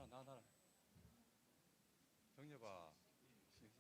나라. 정여봐. 정여봐.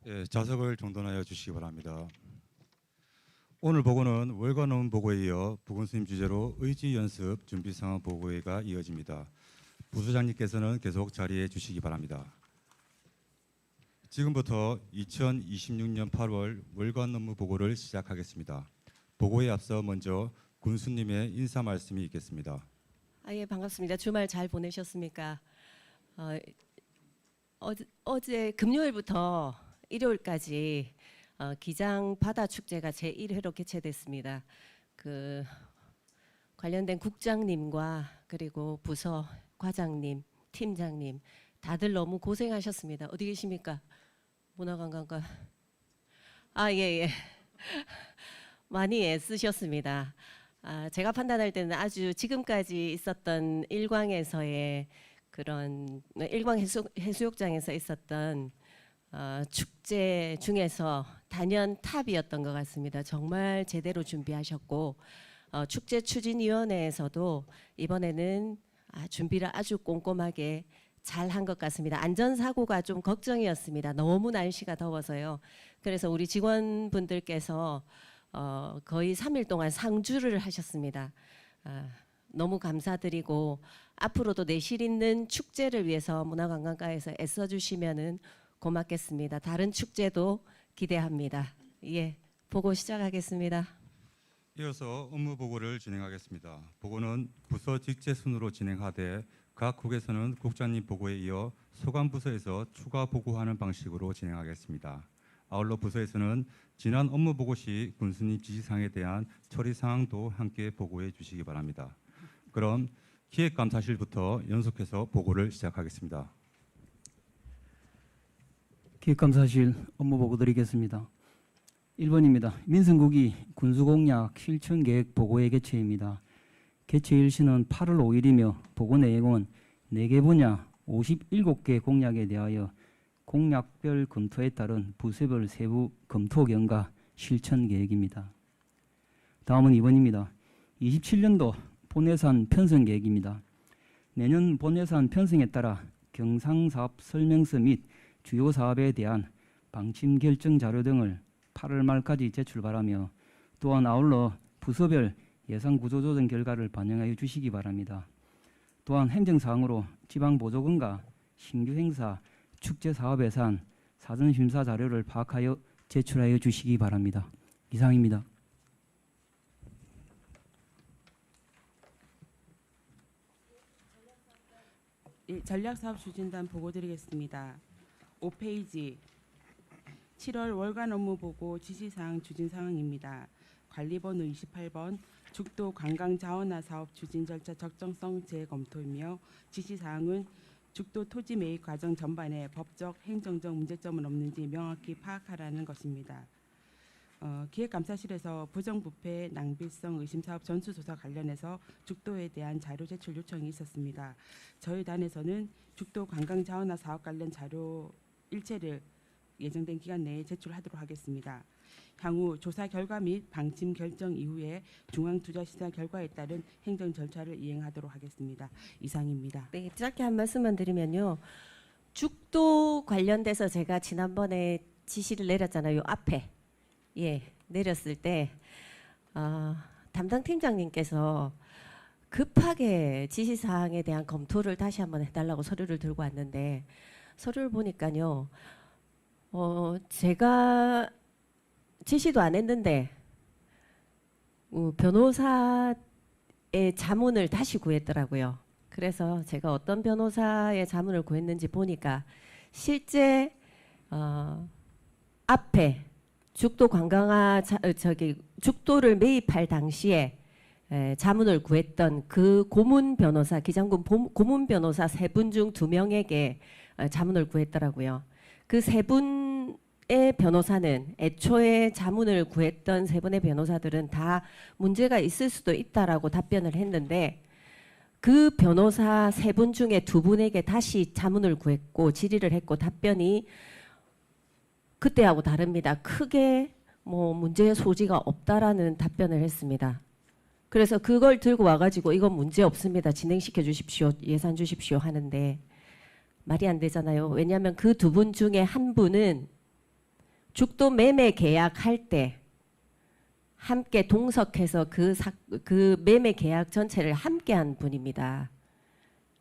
예, 좌석을 정돈하여 주시기 바랍니다. 오늘 보고는 월간 논문 보고에 이어 부군수님 주제로 의지 연습 준비 상황 보고회가 이어집니다. 부소장님께서는 계속 자리해 주시기 바랍니다. 지금부터 2026년 8월 월간 논문 보고를 시작하겠습니다. 보고에 앞서 먼저 군수님의 인사 말씀이 있겠습니다. 예, 반갑습니다. 주말 잘 보내셨습니까? 어제 금요일부터 일요일까지 기장 바다 축제가 제1회로 개최됐습니다. 그 관련된 국장님과 그리고 부서 과장님, 팀장님 다들 너무 고생하셨습니다. 어디 계십니까? 문화관광과 예. 많이 애쓰셨습니다. 제가 판단할 때는 아주 지금까지 있었던 일광에서의 그런 일광 해수욕장에서 있었던 축제 중에서 단연 탑이었던 것 같습니다. 정말 제대로 준비하셨고 축제 추진위원회에서도 이번에는 준비를 아주 꼼꼼하게 잘 한 것 같습니다. 안전사고가 좀 걱정이었습니다. 너무 날씨가 더워서요. 그래서 우리 직원분들께서 거의 3일 동안 상주를 하셨습니다. 너무 감사드리고 앞으로도 내실 있는 축제를 위해서 문화관광과에서 애써주시면은 고맙겠습니다. 다른 축제도 기대합니다. 예, 보고 시작하겠습니다. 이어서 업무 보고를 진행하겠습니다. 보고는 부서 직제 순으로 진행하되 각 국에서는 국장님 보고에 이어 소관 부서에서 추가 보고하는 방식으로 진행하겠습니다. 아울러 부서에서는 지난 업무 보고 시 군수님 지시사항에 대한 처리 사항도 함께 보고해 주시기 바랍니다. 그럼 기획감사실부터 연속해서 보고를 시작하겠습니다. 기획감사실 업무 보고 드리겠습니다. 1번입니다. 민승국이 군수공약 실천계획 보고의 개최입니다. 개최 일시는 8월 5일이며 보고 내용은 4개 분야 57개 공약에 대하여 공약별 검토에 따른 부서별 세부 검토 경과 실천 계획입니다. 다음은 2번입니다. 27년도 본예산 편성 계획입니다. 내년 본예산 편성에 따라 경상사업 설명서 및 주요 사업에 대한 방침 결정 자료 등을 8월 말까지 제출 바라며 또한 아울러 부서별 예산 구조 조정 결과를 반영하여 주시기 바랍니다. 또한 행정사항으로 지방보조금과 신규 행사, 축제 사업 예산, 사전 심사 자료를 파악하여 제출하여 주시기 바랍니다. 이상입니다. 전략사업 추진단 보고 드리겠습니다. 5페이지 7월 월간 업무 보고 지시사항 추진 사항입니다. 관리번호 28번 죽도 관광 자원화 사업 추진 절차 적정성 재검토이며 지시사항은 죽도 토지 매입 과정 전반에 법적, 행정적 문제점은 없는지 명확히 파악하라는 것입니다. 기획감사실에서 부정부패, 낭비성, 의심사업 전수조사 관련해서 죽도에 대한 자료 제출 요청이 있었습니다. 저희 단에서는 죽도 관광 자원화 사업 관련 자료 일체를 예정된 기간 내에 제출하도록 하겠습니다. 향후 조사 결과 및 방침 결정 이후에 중앙투자시장 결과에 따른 행정 절차를 이행하도록 하겠습니다. 이상입니다. 네, 짧게 한 말씀만 드리면요. 죽도 관련돼서 제가 지난번에 지시를 내렸잖아요. 요 앞에. 예, 내렸을 때 담당 팀장님께서 급하게 지시사항에 대한 검토를 다시 한번 해달라고 서류를 들고 왔는데 서류를 보니까요. 제가 지시도 안 했는데 변호사의 자문을 다시 구했더라고요. 그래서 제가 어떤 변호사의 자문을 구했는지 보니까 실제 앞에 죽도 관광화 죽도를 매입할 당시에 자문을 구했던 그 고문 변호사, 기장군 고문 변호사 3분 중 2명에게 자문을 구했더라고요. 그 3분의 변호사는 애초에 자문을 구했던 3분의 변호사들은 다 문제가 있을 수도 있다라고 답변을 했는데 그 변호사 3분 중에 2분에게 다시 자문을 구했고 질의를 했고 답변이 그때하고 다릅니다. 크게 뭐 문제의 소지가 없다라는 답변을 했습니다. 그래서 그걸 들고 와가지고 이건 문제 없습니다. 진행시켜 주십시오. 예산 주십시오 하는데 말이 안 되잖아요. 왜냐하면 그 2분 중에 한 분은 죽도 매매 계약할 때 함께 동석해서 그 매매 계약 전체를 함께 한 분입니다.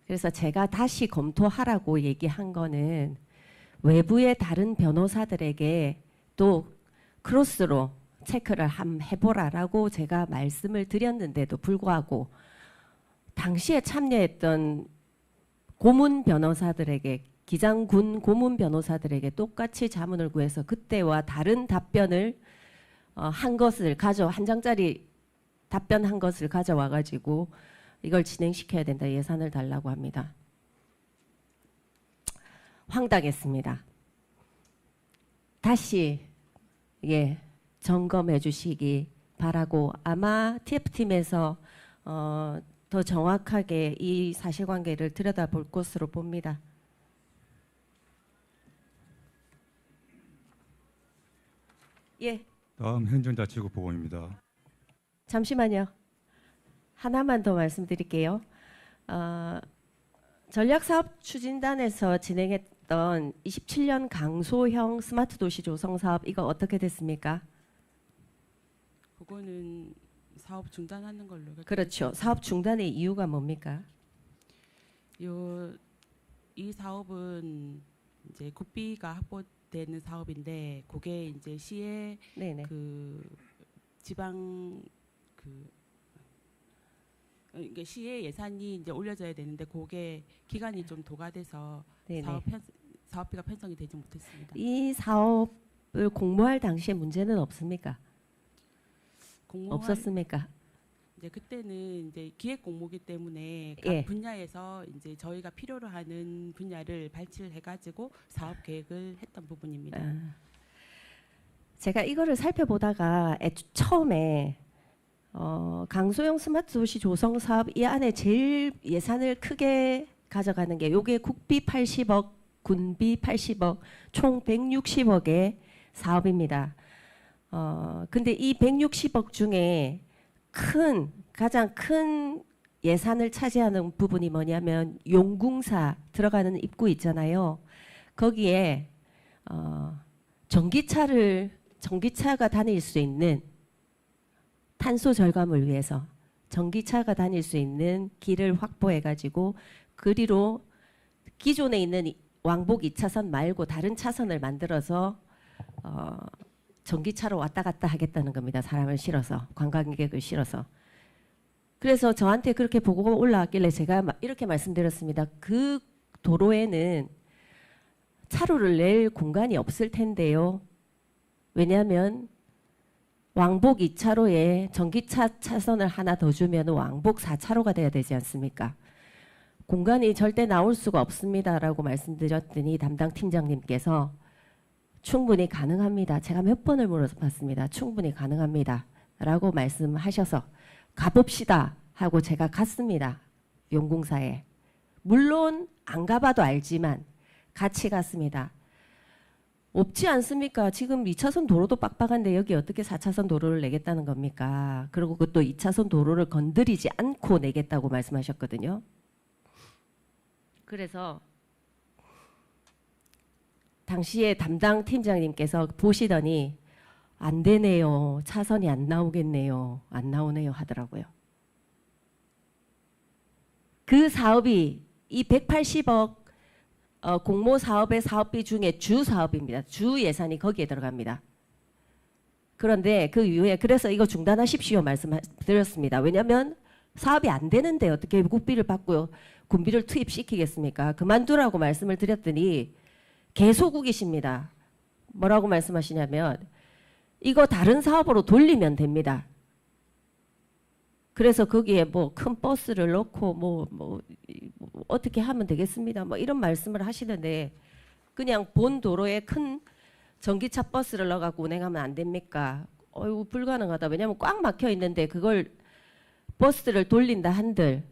그래서 제가 다시 검토하라고 얘기한 거는 외부의 다른 변호사들에게 또 크로스로 체크를 해보라라고 제가 말씀을 드렸는데도 불구하고 당시에 참여했던 고문 변호사들에게 기장군 고문 변호사들에게 똑같이 자문을 구해서 그때와 다른 답변을 한 장짜리 답변한 것을 가져와 가지고 이걸 진행시켜야 된다. 예산을 달라고 합니다. 황당했습니다. 다시 점검해 주시기 바라고 아마 TF팀에서 더 정확하게 이 사실관계를 들여다볼 것으로 봅니다. 예. 다음 행정자치국 보고입니다. 잠시만요. 하나만 더 말씀드릴게요. 전략사업 추진단에서 진행했던 27년 강소형 스마트 도시 조성 사업 이거 어떻게 됐습니까? 그거는 사업 중단하는 걸로. 그렇죠. 사업 중단의 이유가 뭡니까? 이 사업은 이제 국비가 확보되는 사업인데 그게 이제 시의 네네. 그 지방 이게 시의 예산이 이제 올려져야 되는데 그게 기간이 좀 도가돼서 네네. 사업비가 편성이 되지 못했습니다. 이 사업을 공모할 당시에 문제는 없습니까? 없었습니까? 이제 그때는 이제 기획 공모기 때문에 각 예. 분야에서 이제 저희가 필요로 하는 분야를 발치를 해가지고 사업 계획을 했던 부분입니다. 제가 이거를 살펴보다가 처음에 강소영 스마트 도시 조성 사업 이 안에 제일 예산을 크게 가져가는 게 요게 국비 80억, 군비 80억, 총 160억의 사업입니다. 근데 이 160억 중에 가장 큰 예산을 차지하는 부분이 뭐냐면 용궁사 들어가는 입구 있잖아요. 거기에 전기차가 다닐 수 있는 탄소 절감을 위해서 전기차가 다닐 수 있는 길을 확보해 가지고 그리로 기존에 있는 왕복 2차선 말고 다른 차선을 만들어서 전기차로 왔다 갔다 하겠다는 겁니다. 사람을 실어서 관광객을 실어서. 그래서 저한테 그렇게 보고가 올라왔길래 제가 이렇게 말씀드렸습니다. 그 도로에는 차로를 낼 공간이 없을 텐데요. 왜냐하면 왕복 2차로에 전기차 차선을 하나 더 주면 왕복 4차로가 돼야 되지 않습니까? 공간이 절대 나올 수가 없습니다라고 말씀드렸더니 담당 팀장님께서 충분히 가능합니다. 제가 몇 번을 물어봤습니다. 충분히 가능합니다. 라고 말씀하셔서 가봅시다 하고 제가 갔습니다. 용궁사에. 물론 안 가봐도 알지만 같이 갔습니다. 없지 않습니까? 지금 2차선 도로도 빡빡한데 여기 어떻게 4차선 도로를 내겠다는 겁니까? 그리고 그것도 2차선 도로를 건드리지 않고 내겠다고 말씀하셨거든요. 그래서 당시에 담당 팀장님께서 보시더니 안 되네요. 차선이 안 나오겠네요. 안 나오네요 하더라고요. 그 사업이 이 180억 공모 사업의 사업비 중에 주 사업입니다. 주 예산이 거기에 들어갑니다. 그런데 그 이후에 그래서 이거 중단하십시오 말씀드렸습니다. 왜냐하면 사업이 안 되는데 어떻게 국비를 받고요. 군비를 투입시키겠습니까? 그만두라고 말씀을 드렸더니 계속 우기십니다. 뭐라고 말씀하시냐면 이거 다른 사업으로 돌리면 됩니다. 그래서 거기에 뭐 큰 버스를 넣고 뭐 어떻게 하면 되겠습니다. 뭐 이런 말씀을 하시는데 그냥 본 도로에 큰 전기차 버스를 넣어갖고 운행하면 안 됩니까? 어이구 불가능하다. 왜냐하면 꽉 막혀 있는데 그걸 버스를 돌린다 한들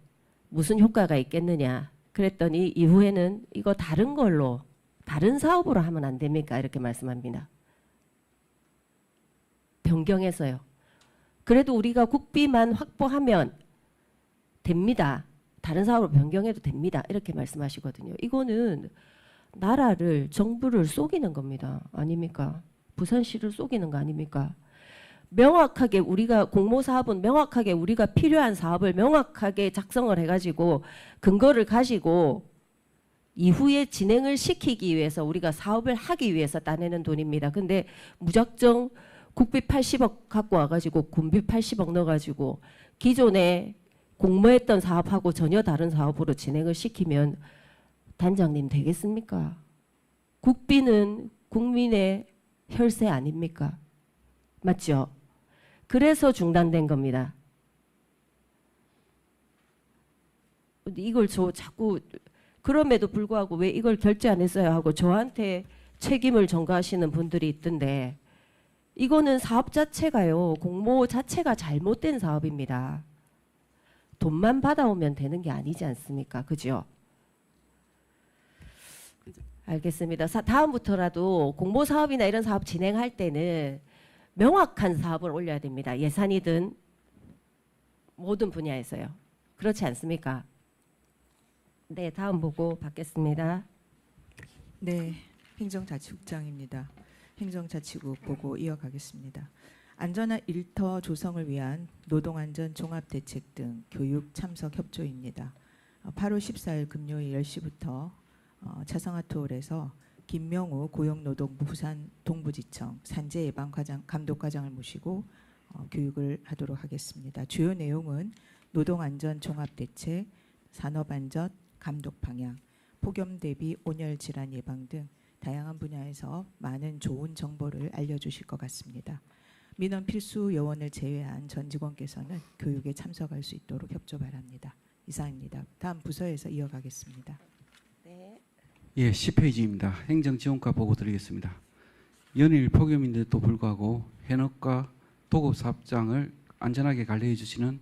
무슨 효과가 있겠느냐. 그랬더니 이후에는 이거 다른 걸로 다른 사업으로 하면 안 됩니까? 이렇게 말씀합니다. 변경해서요. 그래도 우리가 국비만 확보하면 됩니다. 다른 사업으로 변경해도 됩니다. 이렇게 말씀하시거든요. 이거는 나라를 정부를 속이는 겁니다. 아닙니까? 부산시를 속이는 거 아닙니까? 명확하게 우리가 공모사업은 명확하게 우리가 필요한 사업을 명확하게 작성을 해가지고 근거를 가지고 이후에 진행을 시키기 위해서 우리가 사업을 하기 위해서 따내는 돈입니다. 근데 무작정 국비 80억 갖고 와가지고 군비 80억 넣어가지고 기존에 공모했던 사업하고 전혀 다른 사업으로 진행을 시키면 단장님 되겠습니까? 국비는 국민의 혈세 아닙니까? 맞죠? 그래서 중단된 겁니다. 이걸 자꾸 그럼에도 불구하고 왜 이걸 결제 안 했어요 하고 저한테 책임을 전가하시는 분들이 있던데 이거는 사업 자체가요. 공모 자체가 잘못된 사업입니다. 돈만 받아오면 되는 게 아니지 않습니까? 그죠? 알겠습니다. 다음부터라도 공모 사업이나 이런 사업 진행할 때는 명확한 사업을 올려야 됩니다. 예산이든 모든 분야에서요. 그렇지 않습니까? 네, 다음 보고 받겠습니다. 네, 행정자치국장입니다. 행정자치국 보고 이어가겠습니다. 안전한 일터 조성을 위한 노동안전 종합대책 등 교육 참석 협조입니다. 8월 14일 금요일 10시부터 차성아트홀에서 김명우 고용노동부 부산 동부지청 산재예방과장 감독과장을 모시고 교육을 하도록 하겠습니다. 주요 내용은 노동안전 종합대책, 산업안전 감독 방향, 폭염 대비 온열 질환 예방 등 다양한 분야에서 많은 좋은 정보를 알려주실 것 같습니다. 민원 필수 요원을 제외한 전 직원께서는 교육에 참석할 수 있도록 협조 바랍니다. 이상입니다. 다음 부서에서 이어가겠습니다. 네. 예, 10페이지입니다. 행정지원과 보고 드리겠습니다. 연일 폭염인데도 불구하고 현업과 도급 사업장을 안전하게 관리해 주시는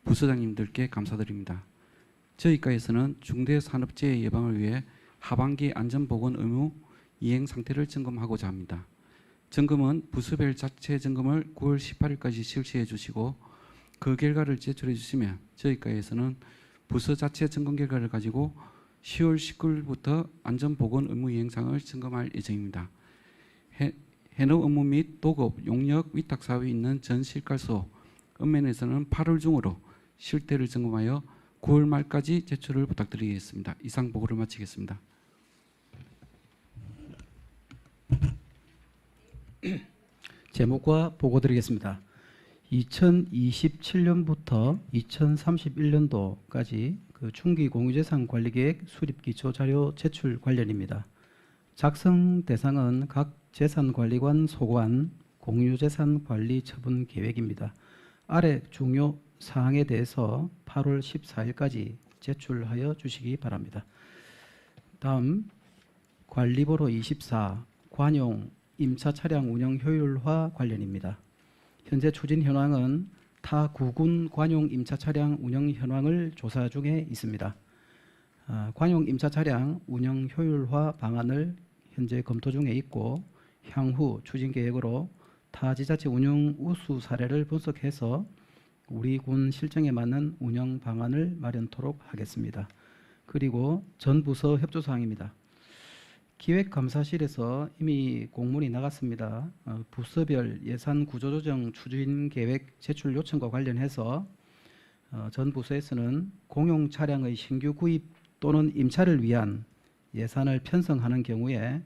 부서장님들께 감사드립니다. 저희과에서는 중대산업재해 예방을 위해 하반기 안전보건 의무 이행 상태를 점검하고자 합니다. 점검은 부서별 자체 점검을 9월 18일까지 실시해 주시고 그 결과를 제출해 주시면 저희과에서는 부서 자체 점검 결과를 가지고 10월 19일부터 안전보건 의무 이행상을 점검할 예정입니다. 해너 업무 및 도급, 용역, 위탁 사업이 있는 전 실과소 읍면에서는 8월 중으로 실태를 점검하여 9월 말까지 제출을 부탁드리겠습니다. 이상 보고를 마치겠습니다. 제목과 보고 드리겠습니다. 2027년부터 2031년도까지 그 중기 공유재산 관리계획 수립 기초 자료 제출 관련입니다. 작성 대상은 각 재산관리관 소관 공유재산 관리 처분 계획입니다. 아래 중요 사항에 대해서 8월 14일까지 제출하여 주시기 바랍니다. 다음 관리번호 24 관용 임차 차량 운영 효율화 관련입니다. 현재 추진 현황은 타 구군 관용 임차 차량 운영 현황을 조사 중에 있습니다. 관용 임차 차량 운영 효율화 방안을 현재 검토 중에 있고 향후 추진 계획으로 타 지자체 운영 우수 사례를 분석해서 우리 군 실정에 맞는 운영 방안을 마련토록 하겠습니다. 그리고 전 부서 협조 사항입니다. 기획감사실에서 이미 공문이 나갔습니다. 부서별 예산 구조조정 추진 계획 제출 요청과 관련해서 전 부서에서는 공용 차량의 신규 구입 또는 임차를 위한 예산을 편성하는 경우에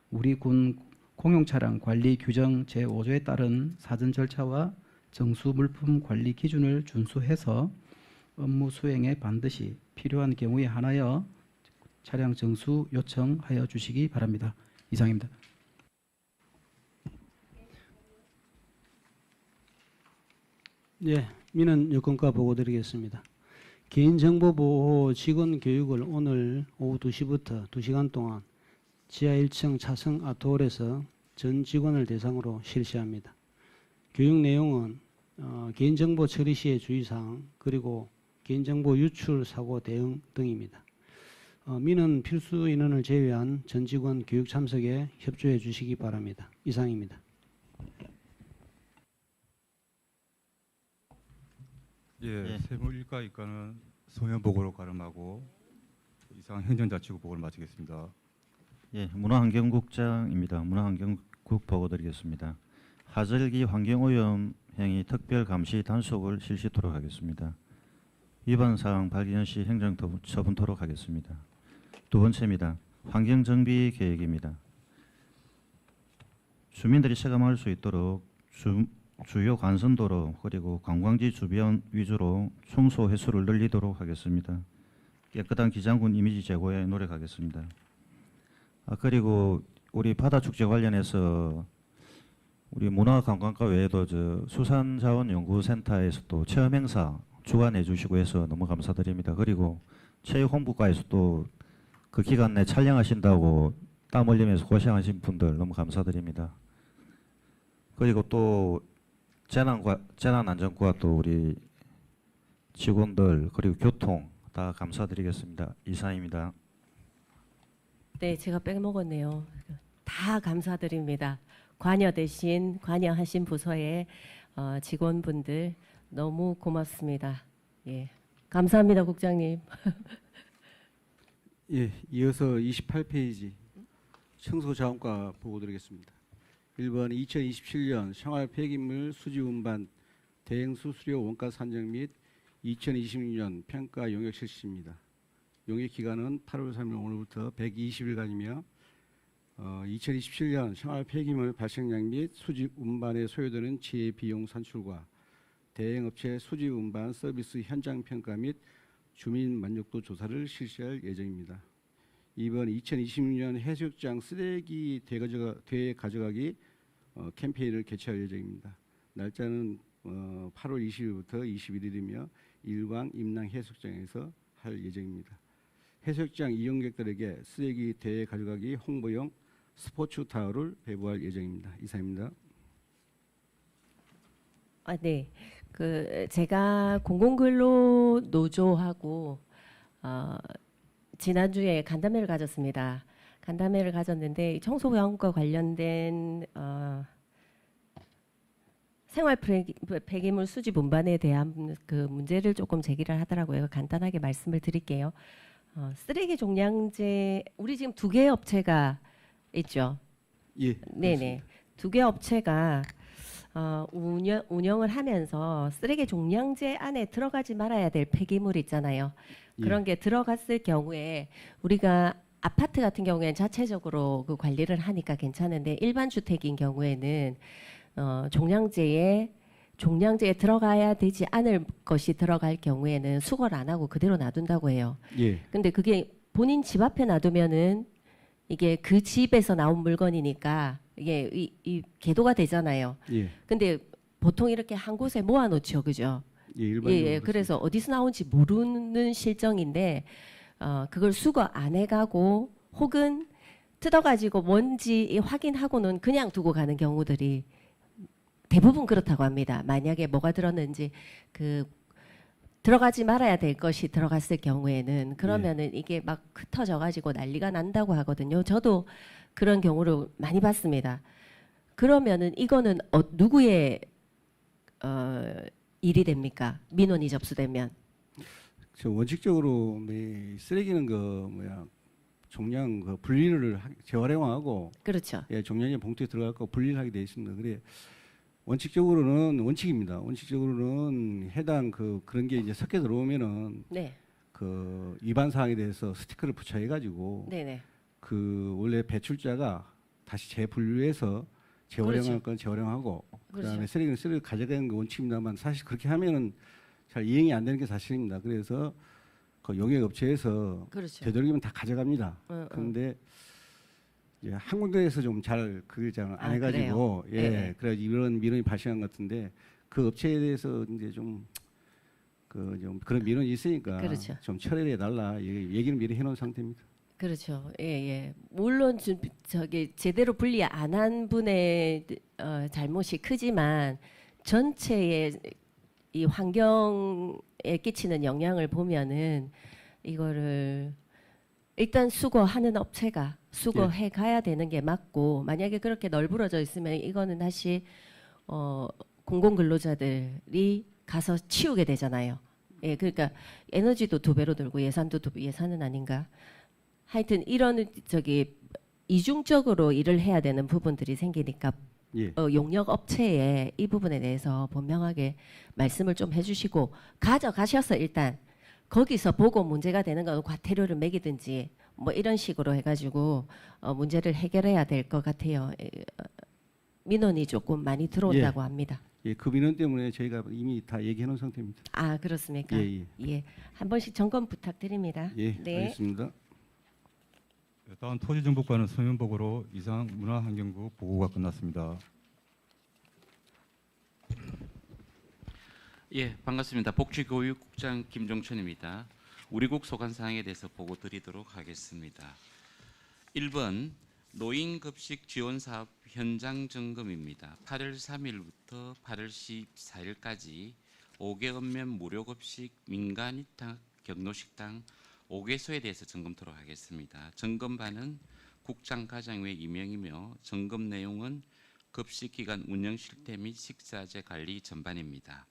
우리 군 공용 차량 관리 규정 제5조에 따른 사전 절차와 정수 물품 관리 기준을 준수해서 업무 수행에 반드시 필요한 경우에 한하여 차량 정수 요청하여 주시기 바랍니다. 이상입니다. 네, 민원 여건과 보고 드리겠습니다. 개인정보보호 직원 교육을 오늘 오후 2시부터 2시간 동안 지하 1층 차성 아트홀에서 전 직원을 대상으로 실시합니다. 교육 내용은 개인정보 처리 시의 주의사항 그리고 개인정보 유출 사고 대응 등입니다. 민원 필수 인원을 제외한 전 직원 교육 참석에 협조해 주시기 바랍니다. 이상입니다. 예, 세무 1과 2과는 소면 보고로 가름하고 이상 행정자치국 보고를 마치겠습니다. 예, 문화환경국장입니다. 문화환경국 보고 드리겠습니다. 하절기 환경오염 행위 특별 감시 단속을 실시토록 하겠습니다. 위반 사항 발견 시 행정 처분토록 하겠습니다. 두 번째입니다. 환경정비 계획입니다. 주민들이 체감할 수 있도록 주요 간선도로 그리고 관광지 주변 위주로 청소 횟수를 늘리도록 하겠습니다. 깨끗한 기장군 이미지 제고에 노력하겠습니다. 그리고 우리 바다축제 관련해서 우리 문화관광과 외에도 수산자원연구센터에서도 체험행사 주관해 주시고 해서 너무 감사드립니다. 그리고 체육홍보과에서도 그 기간 내 촬영하신다고 땀 흘리면서 고생하신 분들 너무 감사드립니다. 그리고 또 재난안전과 또 우리 직원들 그리고 교통 다 감사드리겠습니다. 이상입니다. 네, 제가 빼먹었네요. 다 감사드립니다. 관여되신 관여하신 부서의 직원분들 너무 고맙습니다. 예, 감사합니다, 국장님. 예, 이어서 28페이지 청소자원과 보고 드리겠습니다. 1번 2027년 생활 폐기물 수지 운반 대행 수수료 원가 산정 및 2026년 평가 용역 실시입니다. 용역 기간은 8월 3일 오늘부터 120일간이며 2027년 생활 폐기물 발생량 및 수지 운반에 소요되는 지혜 비용 산출과 대행업체 수지 운반 서비스 현장 평가 및 주민 만족도 조사를 실시할 예정입니다. 이번 2026년 해수욕장 쓰레기 되가져가기 캠페인을 개최할 예정입니다. 날짜는 8월 20일부터 21일이며 일광 임랑 해수욕장에서 할 예정입니다. 해수욕장 이용객들에게 쓰레기 대에 가져가기 홍보용 스포츠 타월을 배부할 예정입니다. 이상입니다. 네. 제가 공공근로 노조하고 지난주에 간담회를 가졌습니다. 간담회를 가졌는데 청소년과 관련된 생활 폐기물 수집 운반에 대한 그 문제를 조금 제기를 하더라고요. 간단하게 말씀을 드릴게요. 쓰레기 종량제 우리 지금 2개 업체가 있죠. 예. 네네. 2개 업체가 운영을 하면서 쓰레기 종량제 안에 들어가지 말아야 될 폐기물 있잖아요. 그런 게 들어갔을 경우에 우리가 아파트 같은 경우에는 자체적으로 그 관리를 하니까 괜찮은데 일반 주택인 경우에는 종량제에 들어가야 되지 않을 것이 들어갈 경우에는 수거를 안 하고 그대로 놔둔다고 해요. 예. 근데 그게 본인 집 앞에 놔두면은 이게 그 집에서 나온 물건이니까 이게 이 계도가 되잖아요. 예. 근데 보통 이렇게 한 곳에 모아놓죠, 그죠? 예, 일반적으로 예, 그래서 어디서 나온지 모르는 실정인데 그걸 수거 안 해가고 혹은 뜯어가지고 뭔지 확인하고는 그냥 두고 가는 경우들이 대부분 그렇다고 합니다. 만약에 뭐가 들었는지 들어가지 말아야 될 것이 들어갔을 경우에는 그러면은 이게 막 흩어져가지고 난리가 난다고 하거든요. 저도 그런 경우를 많이 봤습니다. 그러면은 이거는 누구의 일이 됩니까? 민원이 접수되면. 원칙적으로 쓰레기는 종량 분리를 재활용하고 그렇죠. 예, 종량제 봉투에 들어갈 거 분리를 하게 되어 있습니다. 그래 원칙적으로는 원칙입니다. 원칙적으로는 해당 그런 게 이제 섞여 들어오면은 네. 그 위반 사항에 대해서 스티커를 붙여해 가지고 네네. 원래 배출자가 다시 재분류해서 재활용할 그렇죠. 건 재활용하고 그다음에 그렇죠. 쓰레기는 쓰레기 가져가는 게 원칙입니다만 사실 그렇게 하면은 잘 이행이 안 되는 게 사실입니다. 그래서 그 용역 업체에서 그렇죠. 되도록이면 다 가져갑니다. 그런데 이제 한 군데에서 좀 잘 그걸 잘 안 해가지고 그래요? 예, 네. 그래 이런 민원이 발생한 것 같은데 그 업체에 대해서 이제 좀 그런 민원이 있으니까 그렇죠. 좀 처리해 달라 얘기는 미리 해놓은 상태입니다. 그렇죠. 예, 예. 물론 제대로 분리 안 한 분의 잘못이 크지만 전체의 이 환경에 끼치는 영향을 보면은 이거를 일단 수거하는 업체가 수거해 가야 되는 게 맞고 만약에 그렇게 널브러져 있으면 이거는 다시 공공근로자들이 가서 치우게 되잖아요. 예, 그러니까 에너지도 2배로 들고 예산도 예산은 아닌가. 하여튼 이런 이중적으로 일을 해야 되는 부분들이 생기니까 예. 용역 업체에 이 부분에 대해서 분명하게 말씀을 좀 해주시고 가져가셔서 일단 거기서 보고 문제가 되는 건 과태료를 매기든지 뭐 이런 식으로 해가지고 문제를 해결해야 될 것 같아요. 민원이 조금 많이 들어온다고 합니다. 예, 그 민원 때문에 저희가 이미 다 얘기해 놓은 상태입니다. 아 그렇습니까? 예, 예. 한 번씩 점검 부탁드립니다. 예, 네. 알겠습니다. 다음 토지정보과는 서면보고로 이상 문화환경부 보고가 끝났습니다. 예, 반갑습니다. 복지교육국장 김종천입니다. 우리 국 소관 사항에 대해서 보고 드리도록 하겠습니다. 1번 노인급식 지원사업 현장 점검입니다. 8월 3일부터 8월 14일까지 5개 읍면 무료급식 민간위탁 경로식당 5개소에 대해서 점검토록 하겠습니다. 점검반은 국장가장회 임명이며 점검 내용은 급식기관 운영 실태 및 식사제 관리 전반입니다.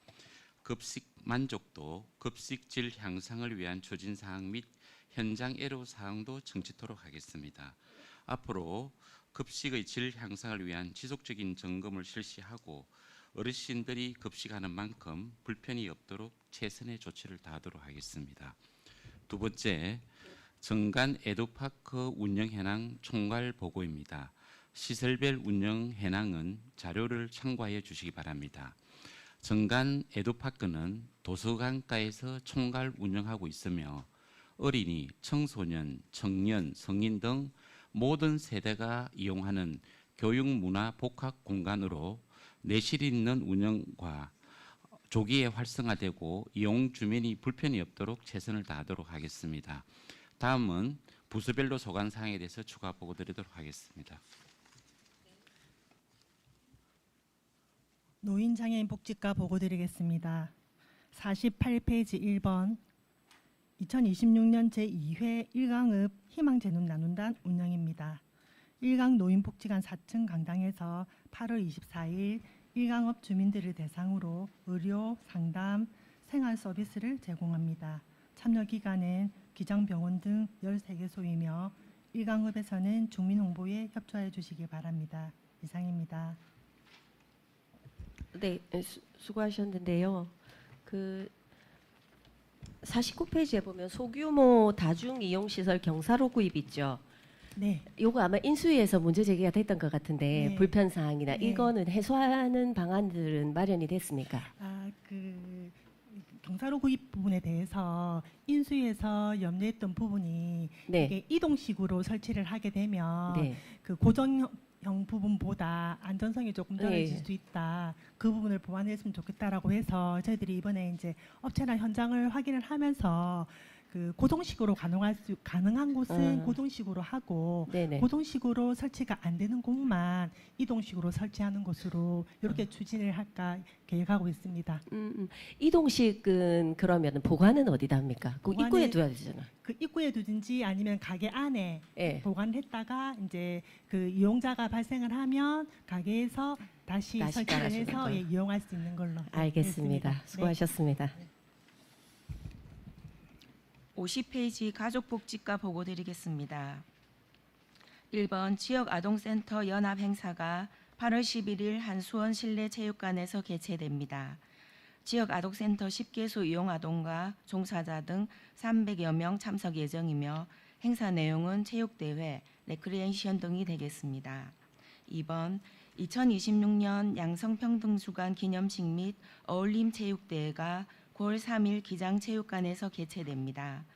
급식 만족도, 급식 질 향상을 위한 추진사항 및 현장 애로사항도 청취토록 하겠습니다. 앞으로 급식의 질 향상을 위한 지속적인 점검을 실시하고 어르신들이 급식하는 만큼 불편이 없도록 최선의 조치를 다하도록 하겠습니다. 두 번째, 정간 에듀파크 운영 현황 총괄 보고입니다. 시설별 운영 현황은 자료를 참고하여 주시기 바랍니다. 정간 에듀파크는 도서관가에서 총괄 운영하고 있으며 어린이, 청소년, 청년, 성인 등 모든 세대가 이용하는 교육문화 복합 공간으로 내실 있는 운영과 조기에 활성화되고 이용 주민이 불편이 없도록 최선을 다하도록 하겠습니다. 다음은 부서별로 소관 사항에 대해서 추가 보고 드리도록 하겠습니다. 노인장애인 복지과 보고 드리겠습니다. 48페이지 1번 2026년 제2회 1강읍 희망제눔 나눈단 운영입니다. 1강 노인복지관 4층 강당에서 8월 24일 1강읍 주민들을 대상으로 의료, 상담, 생활 서비스를 제공합니다. 참여 기관은 기장병원 등 13개소이며 1강읍에서는 주민 홍보에 협조해 주시기 바랍니다. 이상입니다. 네, 수고하셨는데요. 그 49페이지에 보면 소규모 다중 이용 시설 경사로 구입 있죠. 네. 요거 아마 인수위에서 문제 제기가 됐던 것 같은데 네. 불편 사항이나 네. 이거는 해소하는 방안들은 마련이 됐습니까? 그 경사로 구입 부분에 대해서 인수위에서 염려했던 부분이 네. 이게 이동식으로 설치를 하게 되면 네. 그 고정형 부분보다 안전성이 조금 떨어질 네. 수 있다. 그 부분을 보완했으면 좋겠다라고 해서 저희들이 이번에 이제 업체나 현장을 확인을 하면서 그 고정식으로 가능한 곳은 고정식으로 하고 네네. 고정식으로 설치가 안 되는 곳만 이동식으로 설치하는 것으로 이렇게 추진을 할까 계획하고 있습니다. 이동식은 그러면 보관은 어디다 합니까? 그 보관은- 입구에 둬야 되잖아. 그 입구에 두든지 아니면 가게 안에 예. 보관했다가 이제 그 이용자가 발생을 하면 가게에서 다시 설치를 깔아주는 해서 거. 예, 이용할 수 있는 걸로. 알겠습니다. 네. 수고하셨습니다. 50페이지 가족복지과 보고 드리겠습니다. 1번 지역아동센터 연합행사가 8월 11일 한수원 실내체육관에서 개최됩니다. 지역아동센터 10개소 이용아동과 종사자 등 300여 명 참석 예정이며 행사 내용은 체육대회, 레크리에이션 등이 되겠습니다. 2번 2026년 양성평등주간 기념식 및 어울림체육대회가 9월 3일 기장체육관에서 개최됩니다.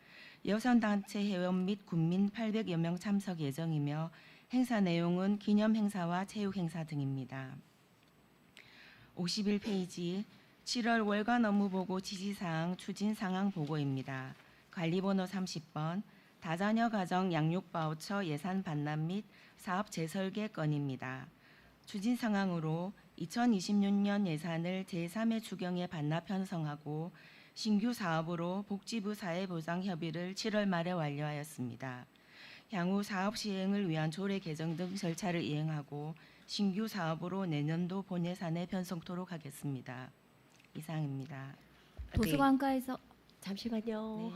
여성단체 회원 및 군민 800여 명 참석 예정이며 행사 내용은 기념행사와 체육행사 등입니다. 51페이지 7월 월간 업무보고 지시사항 추진상황 보고입니다. 관리번호 30번 다자녀 가정 양육 바우처 예산 반납 및 사업 재설계 건입니다. 추진상황으로 2026년 예산을 제3회 추경에 반납 편성하고 신규 사업으로 복지부 사회보장 협의를 7월 말에 완료하였습니다. 향후 사업 시행을 위한 조례 개정 등 절차를 이행하고 신규 사업으로 내년도 본 예산에 편성토록 하겠습니다. 이상입니다. 도서관가에서 잠시만요.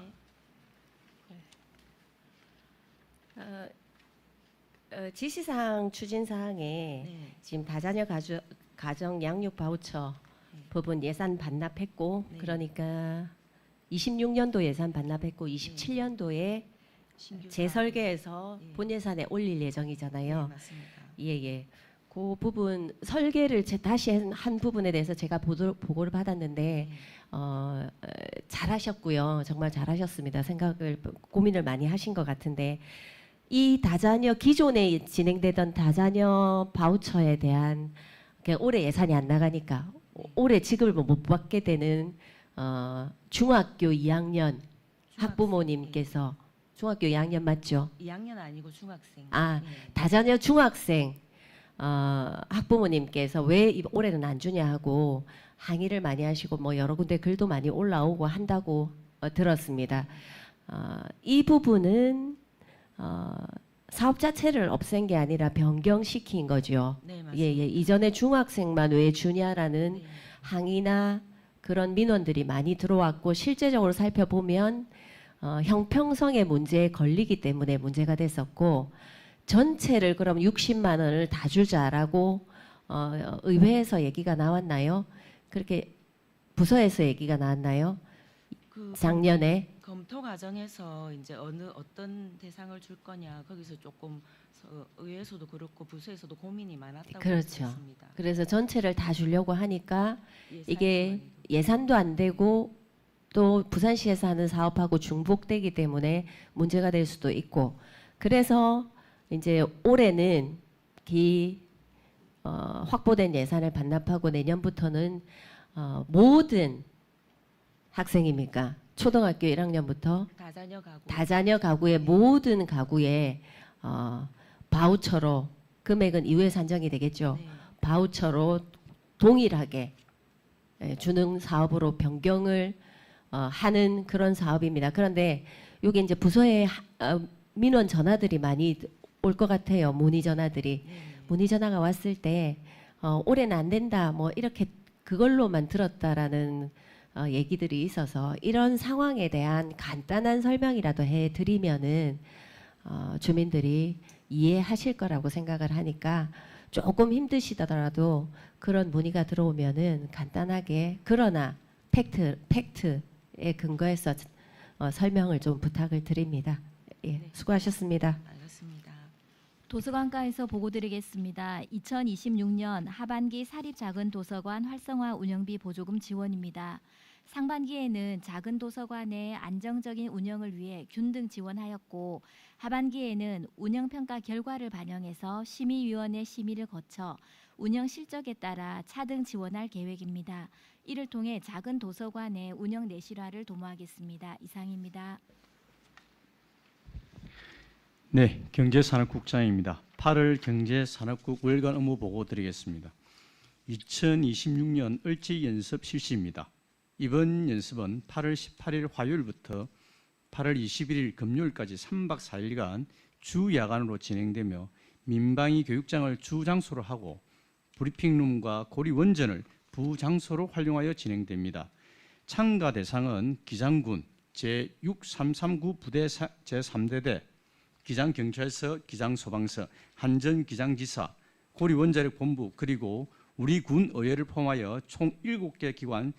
네. 지시사항 추진사항에 네. 지금 다자녀 가정 양육 바우처 부분 예산 반납했고 네. 그러니까 26년도 예산 반납했고 27년도에 신규 재설계해서 예. 본 예산에 올릴 네, 예정이잖아요. 맞습니다. 예예. 그 부분 설계를 다시 한 부분에 대해서 제가 보고를 받았는데 잘하셨고요. 정말 잘하셨습니다. 고민을 많이 하신 것 같은데 이 다자녀 기존에 진행되던 다자녀 바우처에 대한 올해 예산이 안 나가니까 올해 지급을 못 받게 되는 중학교 2학년 학부모님께서 중학교 2학년 맞죠? 2학년 아니고 중학생. 아, 네. 다자녀 중학생 학부모님께서 왜 올해는 안 주냐 하고 항의를 많이 하시고 뭐 여러 군데 글도 많이 올라오고 한다고 들었습니다. 이 부분은 사업 자체를 없앤 게 아니라 변경시킨 거죠. 네, 맞습니다. 예, 예. 이전에 중학생만 왜 주냐라는 네. 항의나 그런 민원들이 많이 들어왔고 실제적으로 살펴보면 형평성의 문제에 걸리기 때문에 문제가 됐었고 전체를 그럼 60만 원을 다 주자라고 의회에서 얘기가 나왔나요? 그렇게 부서에서 얘기가 나왔나요? 작년에 검토 과정에서 이제 어떤 대상을 줄 거냐 거기서 조금 의회에서도 그렇고 부서에서도 고민이 많았다고 그렇죠. 들었습니다. 그래서 전체를 다 주려고 하니까 이게 아니고. 예산도 안 되고 또 부산시에서 하는 사업하고 중복되기 때문에 문제가 될 수도 있고 그래서 이제 올해는 확보된 예산을 반납하고 내년부터는 모든 학생입니까? 초등학교 1학년부터 다자녀 가구의 모든 가구에 바우처로 금액은 이후에 산정이 되겠죠. 네. 바우처로 동일하게 주는 사업으로 변경을 하는 그런 사업입니다. 그런데 여기 이제 부서에 민원 전화들이 많이 올 것 같아요. 문의 전화들이. 문의 전화가 왔을 때 올해는 안 된다. 뭐 이렇게 그걸로만 들었다라는 얘기들이 있어서 이런 상황에 대한 간단한 설명이라도 해드리면은 주민들이 이해하실 거라고 생각을 하니까 조금 힘드시더라도 그런 문의가 들어오면은 간단하게 그러나 팩트에 근거해서 설명을 좀 부탁을 드립니다. 예, 수고하셨습니다. 알겠습니다. 도서관과에서 보고드리겠습니다. 2026년 하반기 사립 작은 도서관 활성화 운영비 보조금 지원입니다. 상반기에는 작은 도서관의 안정적인 운영을 위해 균등 지원하였고 하반기에는 운영평가 결과를 반영해서 심의위원회 심의를 거쳐 운영 실적에 따라 차등 지원할 계획입니다. 이를 통해 작은 도서관의 운영 내실화를 도모하겠습니다. 이상입니다. 네, 경제산업국장입니다. 8월 경제산업국 월간 업무 보고 드리겠습니다. 2026년 을지 연습 실시입니다. 이번 연습은 8월 18일 화요일부터 8월 21일 금요일까지 3박 4일간 주 야간으로 진행되며 민방위 교육장을 주 장소로 하고 브리핑룸과 고리 원전을 부장소로 활용하여 진행됩니다. 참가 대상은 기장군 제6339 부대 제3대대, 기장경찰서, 기장소방서, 한전기장지사, 고리원자력본부 그리고 우리 군 의회를 포함하여 총 7개 기관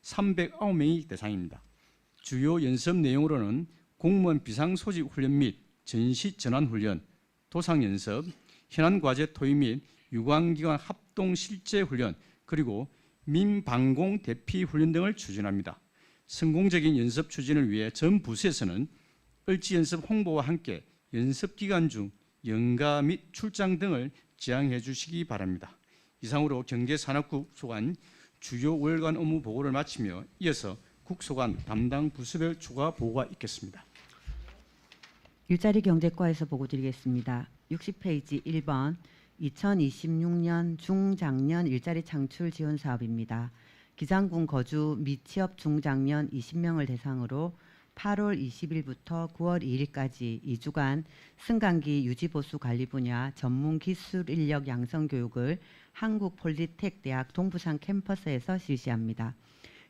309명이 대상입니다. 주요 연습 내용으로는 공무원 비상소집 훈련 및 전시 전환 훈련, 도상 연습, 현안 과제 토의 및 유관기관 합동 실제 훈련 그리고 민방공 대피 훈련 등을 추진합니다. 성공적인 연습 추진을 위해 전 부서에서는 을지 연습 홍보와 함께 연습 기간 중 연가 및 출장 등을 지향해 주시기 바랍니다. 이상으로 경제산업국 소관 주요 월간 업무 보고를 마치며 이어서 국소관 담당 부서별 추가 보고가 있겠습니다. 일자리 경제과에서 보고 드리겠습니다. 60페이지 1번 2026년 중장년 일자리 창출 지원 사업입니다. 기장군 거주 미취업 중장년 20명을 대상으로 8월 20일부터 9월 2일까지 2주간 승강기 유지보수 관리 분야 전문 기술 인력 양성 교육을 한국폴리텍대학 동부산 캠퍼스에서 실시합니다.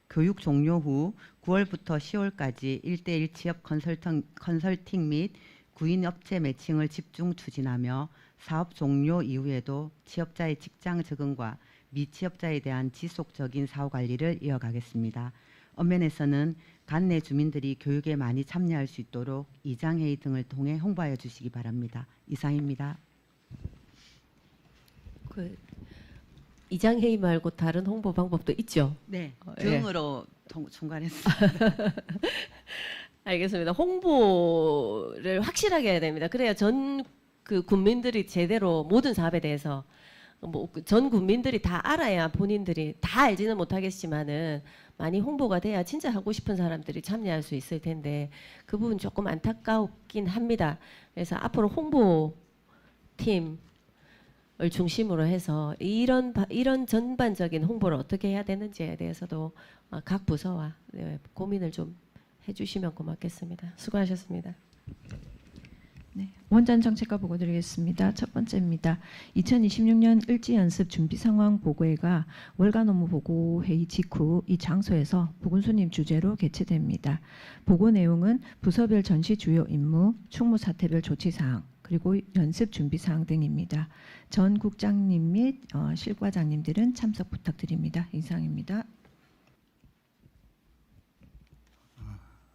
교육 종료 후 9월부터 10월까지 1대1 취업 컨설팅 및 구인 업체 매칭을 집중 추진하며 사업 종료 이후에도 취업자의 직장 적응과 미취업자에 대한 지속적인 사후 관리를 이어가겠습니다. 엄면에서는 관내 주민들이 교육에 많이 참여할 수 있도록 이장회의 등을 통해 홍보하여 주시기 바랍니다. 이상입니다. 이장회의 말고 다른 홍보 방법도 있죠? 네, 예. 등으로 중간했습니다. 알겠습니다. 홍보를 확실하게 해야 됩니다. 그래야 전 국민들이 제대로 모든 사업에 대해서 전 국민들이 다 알아야 본인들이 다 알지는 못하겠지만은 많이 홍보가 돼야 진짜 하고 싶은 사람들이 참여할 수 있을 텐데 그 부분 조금 안타깝긴 합니다. 그래서 앞으로 홍보팀을 중심으로 해서 이런 전반적인 홍보를 어떻게 해야 되는지에 대해서도 각 부서와 고민을 좀 해주시면 고맙겠습니다. 수고하셨습니다. 네, 원전 정책과 보고 드리겠습니다. 첫 번째입니다. 2026년 일지연습 준비 상황 보고회가 월간 업무 보고 회의 직후 이 장소에서 보건소님 주재로 개최됩니다. 보고 내용은 부서별 전시 주요 임무, 충무 사태별 조치 사항, 그리고 연습 준비 사항 등입니다. 전 국장님 및 실과장님들은 참석 부탁드립니다. 이상입니다.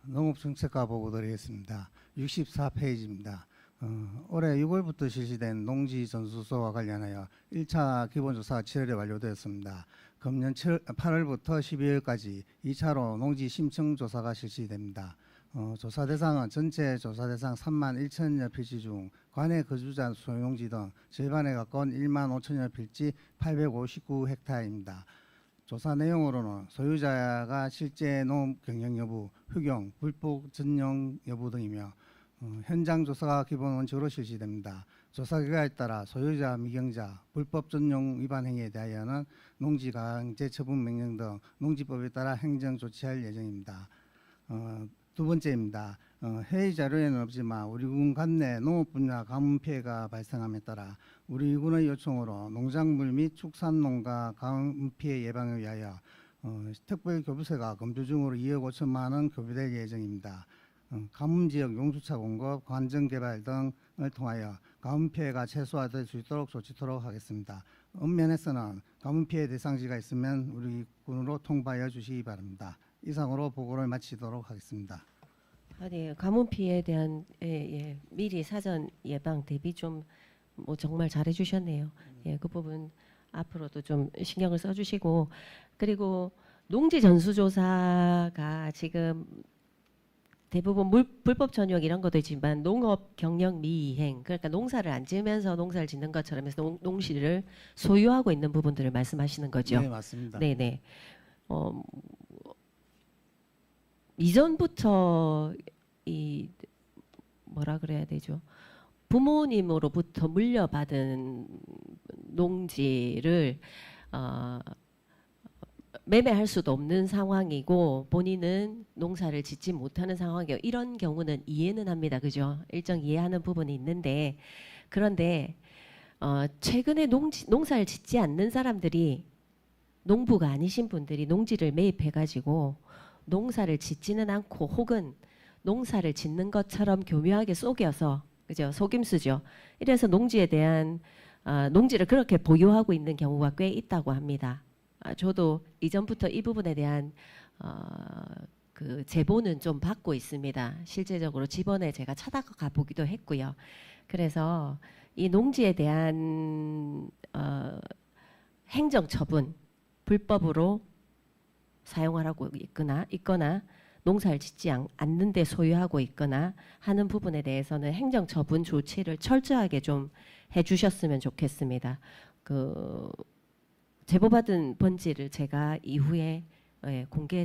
농업정책과 보고 드리겠습니다. 64페이지입니다. 올해 6월부터 실시된 농지전수소와 관련하여 1차 기본조사가 7월에 완료되었습니다. 금년 8월부터 12월까지 2차로 농지 심층 조사가 실시됩니다. 조사 대상은 전체 조사 대상 3만 1천여 필지 중 관내 거주자 소유농지 등 절반에 가까운 1만 5천여 필지 859헥타르입니다. 조사 내용으로는 소유자가 실제 농업 경영 여부, 휴경, 불법 전용 여부 등이며 현장 조사가 기본 원칙으로 실시됩니다. 조사 결과에 따라 소유자, 미경자, 불법 전용 위반 행위에 대하여는 농지 강제 처분 명령 등 농지법에 따라 행정 조치할 예정입니다. 두 번째입니다. 회의 자료에는 없지만 우리 군 관내 농업 분야 가뭄 피해가 발생함에 따라 우리 군의 요청으로 농작물 및 축산농가 가뭄 피해 예방을 위하여 특별 교부세가 금주중으로 2억 5천만 원 교부될 예정입니다. 가뭄 지역 용수차 공급, 관정 개발 등을 통하여 가뭄 피해가 최소화될 수 있도록 조치토록 하겠습니다. 읍면에서는 가뭄 피해 대상지가 있으면 우리 군으로 통보하여 주시기 바랍니다. 이상으로 보고를 마치도록 하겠습니다. 네, 가뭄 피해에 대한 미리 사전 예방 대비 좀 뭐 정말 잘해주셨네요. 그 부분 앞으로도 좀 신경을 써주시고, 그리고 농지 전수조사가 지금 대부분 불법 전용 이런 것도 있지만 농업 경영 미이행, 그러니까 농사를 안 지으면서 농사를 짓는 것처럼 해서 농지를 소유하고 있는 부분들을 말씀하시는 거죠. 네, 맞습니다. 네네. 이전부터 이 뭐라 그래야 되죠? 부모님으로부터 물려받은 농지를 매매할 수도 없는 상황이고 본인은 농사를 짓지 못하는 상황이에요. 이런 경우는 이해는 합니다. 그죠? 일정 이해하는 부분이 있는데, 그런데 최근에 농사를 짓지 않는 사람들이, 농부가 아니신 분들이 농지를 매입해가지고 농사를 짓지는 않고 혹은 농사를 짓는 것처럼 교묘하게 속여서, 그죠? 속임수죠. 이래서 농지에 대한 농지를 그렇게 보유하고 있는 경우가 꽤 있다고 합니다. 저도 이전부터 이 부분에 대한 그 제보는 좀 받고 있습니다. 실제적으로 집원에 제가 찾아가 보기도 했고요. 그래서 이 농지에 대한 행정처분, 불법으로 사용하라고 있거나 농사를 짓지 않는데 소유하고 있거나 하는 부분에 대해서는 행정처분 조치를 철저하게 좀 해주셨으면 좋겠습니다. 그 제보받은 번지를 제가 이후에 공개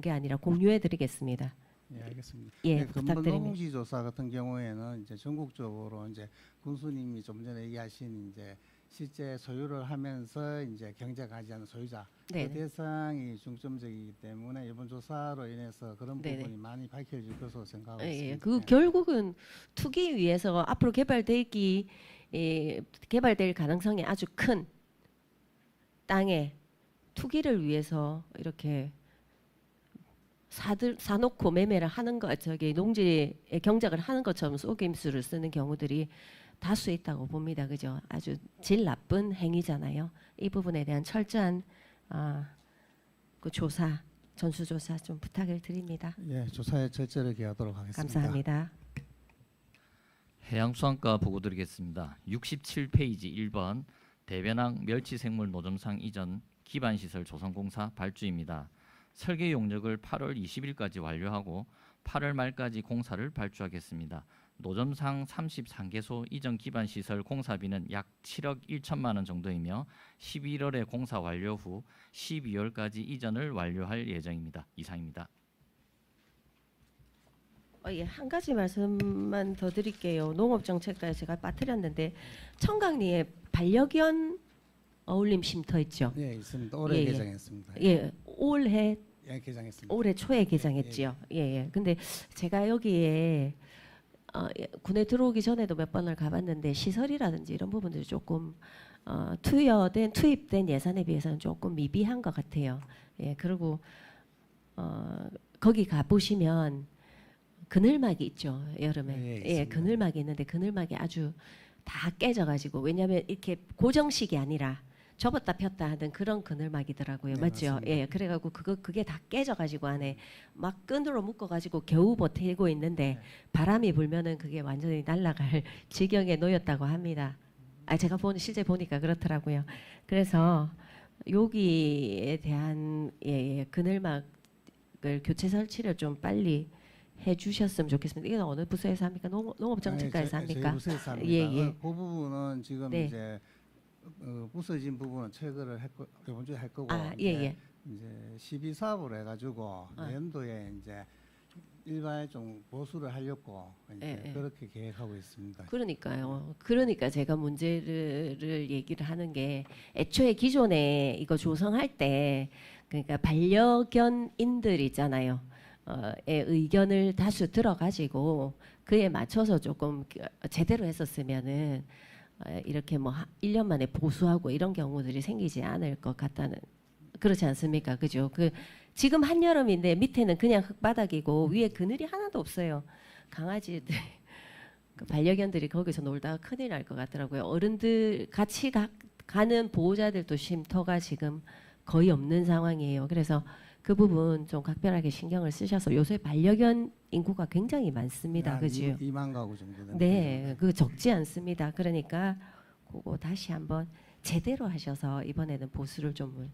아니라 공유해드리겠습니다. 예, 알겠습니다. 예, 네, 부탁드립니다. 농지 조사 같은 경우에는 이제 전국적으로 이제 군수님이 좀 전에 얘기하신 이제 실제 소유를 하면서 이제 경작하지 않는 소유자 그 대상이 중점적이기 때문에 이번 조사로 인해서 그런 부분이 많이 밝혀질 것으로 생각하고 있습니다. 그 결국은 투기 위해서 앞으로 개발될 가능성이 아주 큰 땅에 투기를 위해서 이렇게 사놓고 매매를 하는 것, 농지에 경작을 하는 것처럼 속임수를 쓰는 경우들이 다수 있다고 봅니다. 그죠? 아주 질 나쁜 행위잖아요. 이 부분에 대한 철저한 그 조사, 전수조사 좀 부탁을 드립니다. 예, 조사에 철저하게 하도록 하겠습니다. 감사합니다. 해양수산과 보고 드리겠습니다. 67페이지 1번 대변항 멸치생물 노점상 이전 기반시설 조성공사 발주입니다. 설계 용역을 8월 20일까지 완료하고 8월 말까지 공사를 발주하겠습니다. 노점상 33개소 이전 기반시설 공사비는 약 7억 1천만 원 정도이며 11월에 공사 완료 후 12월까지 이전을 완료할 예정입니다. 이상입니다. 한 가지 말씀만 더 드릴게요. 농업정책과에 제가 빠뜨렸는데 청강리에 반려견 어울림 쉼터 있죠? 네, 있습니다. 올해 개장했습니다. 예, 올해 개장했습니다. 올해 초에 개장했지요. 예. 근데 제가 여기에 군에 들어오기 전에도 몇 번을 가봤는데 시설이라든지 이런 부분들이 조금 투입된 예산에 비해서는 조금 미비한 것 같아요. 예, 그리고 거기 가 보시면 그늘막이 있죠, 여름에. 네, 예, 있습니다. 그늘막이 있는데 그늘막이 아주 다 깨져가지고, 왜냐하면 이렇게 고정식이 아니라 접었다 폈다 하던 그런 그늘막이더라고요. 네, 맞죠? 맞습니다. 예, 그래가지고 그게 다 깨져가지고 안에 막 끈으로 묶어가지고 겨우 버티고 있는데 바람이 불면은 그게 완전히 날아갈 지경에 놓였다고 합니다. 제가 실제 보니까 그렇더라고요. 그래서 여기에 대한 그늘막을 교체 설치를 좀 빨리 해주셨으면 좋겠습니다. 이건 어느 부서에서 합니까? 농업정책과에서 합니까? 저희 부서에서 합니다. 예. 그 부분은 지금 네. 이제 부서진 부분은 체결을 이번 주에 할 거고 예. 이제 12사업으로 해가지고 연도에 이제 일반에 좀 보수를 하려고 이제 그렇게 계획하고 있습니다. 그러니까요. 그러니까 제가 문제를 얘기를 하는 게, 애초에 기존에 이거 조성할 때 그러니까 반려견인들 있잖아요. 의견을 다수 들어가지고 그에 맞춰서 조금 제대로 했었으면은 이렇게 뭐 1년 만에 보수하고 이런 경우들이 생기지 않을 것 같다는, 그렇지 않습니까? 그죠? 지금 한여름인데 밑에는 그냥 흙바닥이고 위에 그늘이 하나도 없어요. 강아지들, 반려견들이 거기서 놀다가 큰일 날 것 같더라고요. 어른들 같이 가는 보호자들도 쉼터가 지금 거의 없는 상황이에요. 그래서 그 부분 좀 각별하게 신경을 쓰셔서, 요새 반려견 인구가 굉장히 많습니다. 그죠? 2만 가구 정도 됩니다. 네, 그 적지 않습니다. 그러니까 그거 다시 한번 제대로 하셔서 이번에는 보수를 좀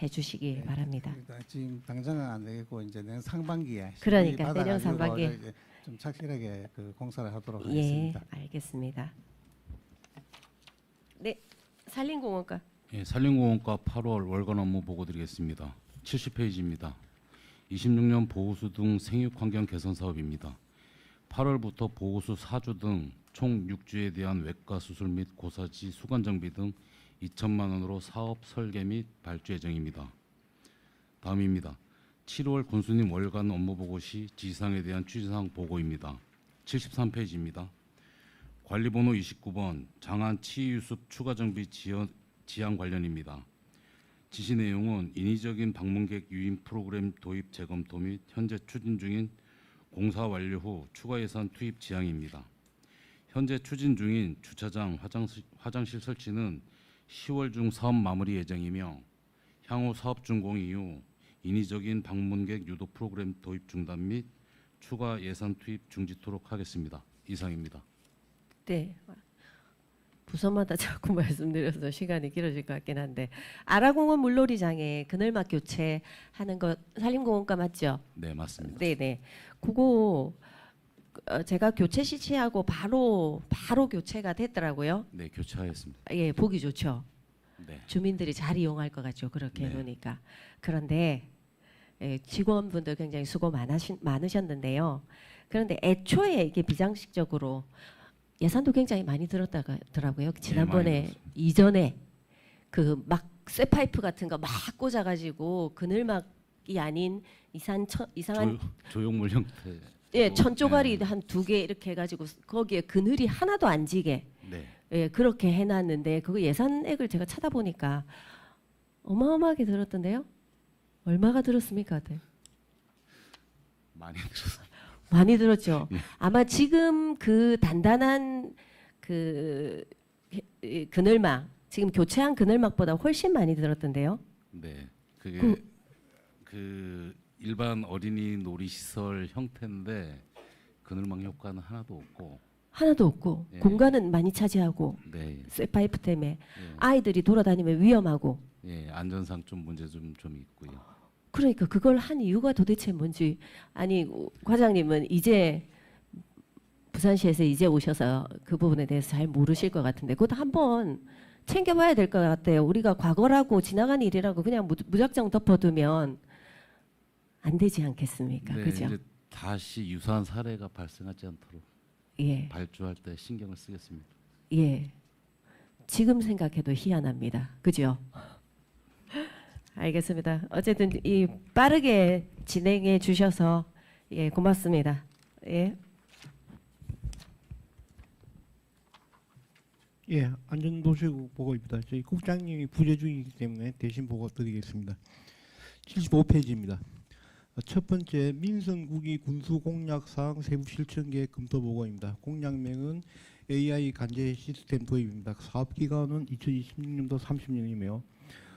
해주시기 바랍니다. 그러니까 지금 당장은 안 되겠고 이제 내년 상반기에 그러니까 내년 상반기에 좀 착실하게 공사를 하도록 예, 하겠습니다. 알겠습니다. 네, 산림공원과. 예, 산림공원과 8월 월간 업무 보고 드리겠습니다. 70페이지입니다. 26년 보호수 등 생육 환경 개선 사업입니다. 8월부터 보호수 4주 등 총 6주에 대한 외과 수술 및 고사지 수건 정비 등 2천만 원으로 사업 설계 및 발주 예정입니다. 다음입니다. 7월 군수님 월간 업무 보고 시 지시사항에 대한 취지사항 보고입니다. 73페이지입니다. 관리번호 29번 장안 치유숲 추가 정비 지향 관련입니다. 지시 내용은 인위적인 방문객 유인 프로그램 도입 재검토 및 현재 추진 중인 공사 완료 후 추가 예산 투입 지향입니다. 현재 추진 중인 주차장, 화장실 설치는 10월 중 사업 마무리 예정이며 향후 사업 준공 이후 인위적인 방문객 유도 프로그램 도입 중단 및 추가 예산 투입 중지토록 하겠습니다. 이상입니다. 네. 부서마다 자꾸 말씀드려서 시간이 길어질 것 같긴 한데, 아라공원 물놀이장에 그늘막 교체하는 거 산림공원과 맞죠? 네, 맞습니다. 네네. 그거 제가 교체 시치하고 바로 교체가 됐더라고요. 네, 교체하였습니다. 예, 보기 좋죠. 네. 주민들이 잘 이용할 것 같죠. 그렇게 해놓으니까. 그런데 직원분들 굉장히 수고 많으셨는데요. 그런데 애초에 이게 비상식적으로 예산도 굉장히 많이 들었더라고요. 지난번에 이전에 그 막 쇠파이프 같은 거 막 꽂아가지고 그늘막이 아닌 이상한 조형물 형태. 예, 천조가리 한 2개 이렇게 해가지고 거기에 그늘이 하나도 안 지게 예, 그렇게 해놨는데 그거 예산액을 제가 찾아보니까 어마어마하게 들었던데요. 얼마가 들었습니까, 다들? 많이 들었어요. 많이 들었죠. 아마 지금 그 단단한 그늘막, 지금 교체한 그늘막보다 훨씬 많이 들었던데요. 네, 그게 그 일반 어린이 놀이 시설 형태인데 그늘막 효과는 하나도 없고. 예. 공간은 많이 차지하고. 네. 쇠파이프 때문에 아이들이 돌아다니면 위험하고. 예, 안전상 좀 문제 좀 있고요. 그러니까 그걸 한 이유가 도대체 뭔지. 아니, 과장님은 이제 부산시에서 이제 오셔서 그 부분에 대해서 잘 모르실 것 같은데 그것도 한번 챙겨봐야 될 것 같아요. 우리가 과거라고 지나간 일이라고 그냥 무작정 덮어두면 안 되지 않겠습니까? 네, 그죠? 이제 다시 유사한 사례가 발생하지 않도록 발주할 때 신경을 쓰겠습니다. 예. 지금 생각해도 희한합니다. 그죠? 알겠습니다. 어쨌든 이 빠르게 진행해 주셔서 예, 고맙습니다. 예. 예, 안전도시국 보고입니다. 저희 국장님이 부재 중이기 때문에 대신 보고 드리겠습니다. 75페이지입니다. 첫 번째 민선국이 군수 공약사항 세부 실천 계획 검토 보고입니다. 공약명은 AI 관제 시스템 도입입니다. 사업 기간은 2026년도 30년이며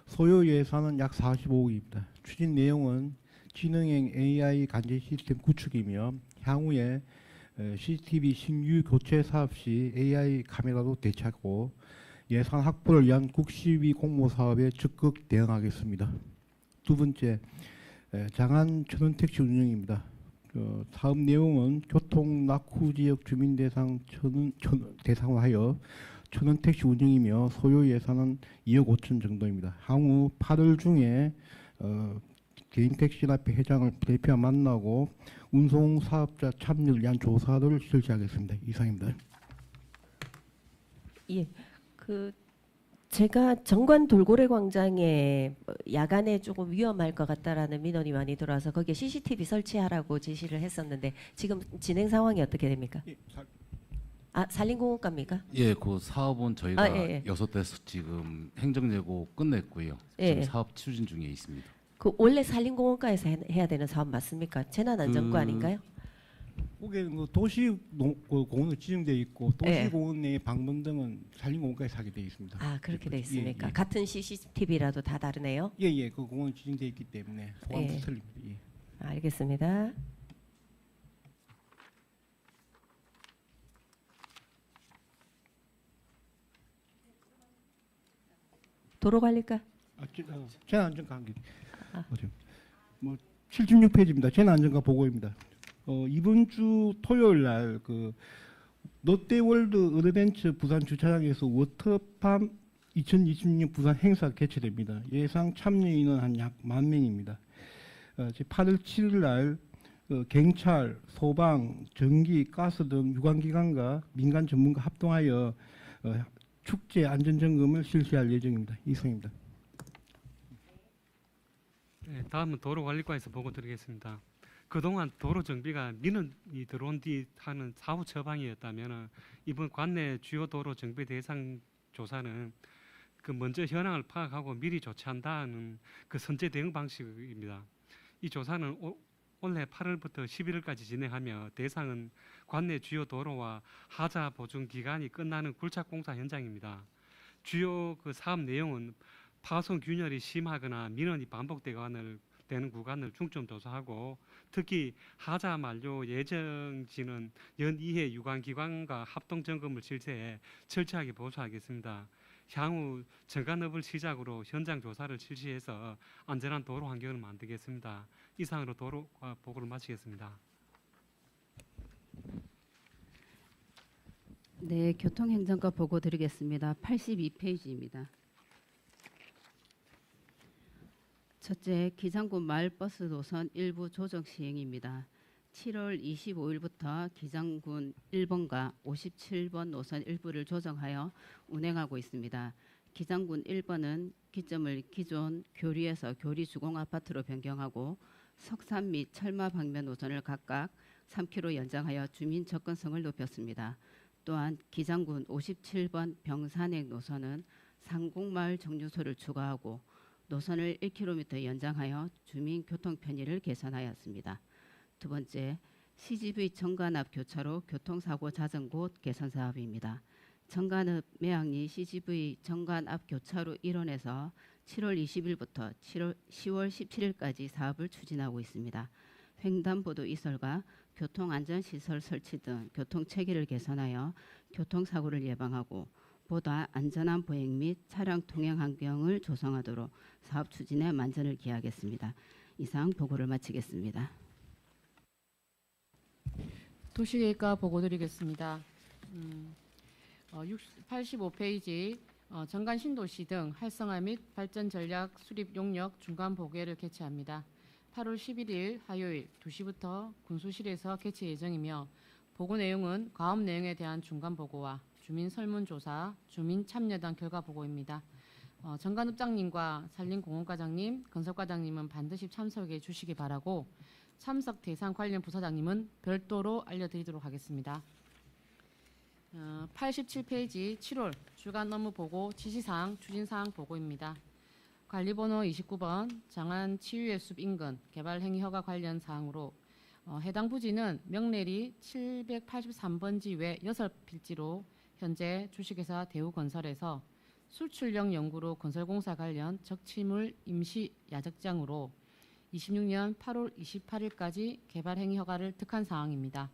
소요 예산은 약 45억입니다. 추진 내용은 지능형 AI 관제 시스템 구축이며 향후에 CCTV 신규 교체 사업 시 AI 카메라도 대체하고 예산 확보를 위한 국시비 공모 사업에 적극 대응하겠습니다. 두 번째, 장안 천원택시 운영입니다. 사업 내용은 교통 낙후 지역 주민 대상으로 하여 천원택시 운영이며 소요 예산은 2억 5천 정도입니다. 향후 8월 중에 개인 택시협회 회장을 대표와 만나고 운송 사업자 참여를 위한 조사를 실시하겠습니다. 이상입니다. 예, 제가 정관 돌고래 광장에 야간에 조금 위험할 것 같다라는 민원이 많이 들어와서 거기에 CCTV 설치하라고 지시를 했었는데 지금 진행 상황이 어떻게 됩니까? 산림공원과입니까? 예, 그 사업은 저희가 예. 6대에서 지금 행정재고 끝냈고요. 예. 지금 사업 추진 중에 있습니다. 그 원래 산림공원과에서 해야 되는 사업 맞습니까? 재난안전과 아닌가요? 거기는 그 도시공원으로 지정되어 있고 도시공원 내의 방문 등은 산림공원까지 하게 되어 있습니다. 아, 그렇게 되어 있습니까? 예. 같은 CCTV라도 다 다르네요. 예, 그 공원 지정되어 있기 때문에 소관도 예. 틀립니다. 예. 알겠습니다. 도로관리과. 재난안전과 관계. 뭐 76페이지입니다. 재난안전과 보고입니다. 이번 주 토요일 날 그 롯데월드 어드벤처 부산 주차장에서 워터팜 2026 부산 행사 개최됩니다. 예상 참여 인원 한 약 10,000명입니다. 8월 7일 날 경찰, 소방, 전기, 가스 등 유관기관과 민간 전문가 합동하여 축제 안전점검을 실시할 예정입니다. 이상입니다. 네, 다음은 도로관리과에서 보고 드리겠습니다. 그동안 도로 정비가 민원이 들어온 뒤 하는 사후 처방이었다면 이번 관내 주요 도로 정비 대상 조사는 그 먼저 현황을 파악하고 미리 조치한다는 그 선제 대응 방식입니다. 이 조사는 올해 8월부터 11월까지 진행하며 대상은 관내 주요 도로와 하자 보증 기간이 끝나는 굴착 공사 현장입니다. 주요 그 사업 내용은 파손 균열이 심하거나 민원이 반복되는 구간을 중점 조사하고 특히 하자 만료 예정지는 연 2회 유관기관과 합동 점검을 실시해 철저하게 보수하겠습니다. 향후 정관업을 시작으로 현장 조사를 실시해서 안전한 도로 환경을 만들겠습니다. 이상으로 도로 보고를 마치겠습니다. 네, 교통행정과 보고 드리겠습니다. 82페이지입니다. 첫째, 기장군 마을버스 노선 일부 조정 시행입니다. 7월 25일부터 기장군 1번과 57번 노선 일부를 조정하여 운행하고 있습니다. 기장군 1번은 기점을 기존 교리에서 교리 주공 아파트로 변경하고 석산 및 철마 방면 노선을 각각 3km 연장하여 주민 접근성을 높였습니다. 또한 기장군 57번 병산행 노선은 상공마을 정류소를 추가하고 노선을 1km 연장하여 주민 교통 편의를 개선하였습니다. 두 번째, CGV 정관 앞 교차로 교통사고 잦은 곳 개선 사업입니다. 정관 앞 매양리 CGV 정관 앞 교차로 일원에서 7월 20일부터 10월 17일까지 사업을 추진하고 있습니다. 횡단보도 이설과 교통안전시설 설치 등 교통체계를 개선하여 교통사고를 예방하고 보다 안전한 보행 및 차량 통행 환경을 조성하도록 사업 추진에 만전을 기하겠습니다. 이상 보고를 마치겠습니다. 도시계획과 보고 드리겠습니다. 85페이지 정관 신도시 등 활성화 및 발전 전략 수립 용역 중간 보고회를 개최합니다. 8월 11일 화요일 2시부터 군수실에서 개최 예정이며 보고 내용은 과업 내용에 대한 중간 보고와 주민 설문조사, 주민 참여단 결과 보고입니다. 정관읍장님과 산림공원과장님, 건설과장님은 반드시 참석해 주시기 바라고 참석 대상 관련 부서장님은 별도로 알려드리도록 하겠습니다. 87페이지 7월 주간 업무 보고 지시사항 추진사항 보고입니다. 관리번호 29번 장안 치유의 숲 인근 개발 행위 허가 관련 사항으로 해당 부지는 명내리 783번지 외 6필지로 현재 주식회사 대우건설에서 수출력 연구로 건설공사 관련 적치물 임시 야적장으로 26년 8월 28일까지 개발 행위 허가를 득한 사항입니다.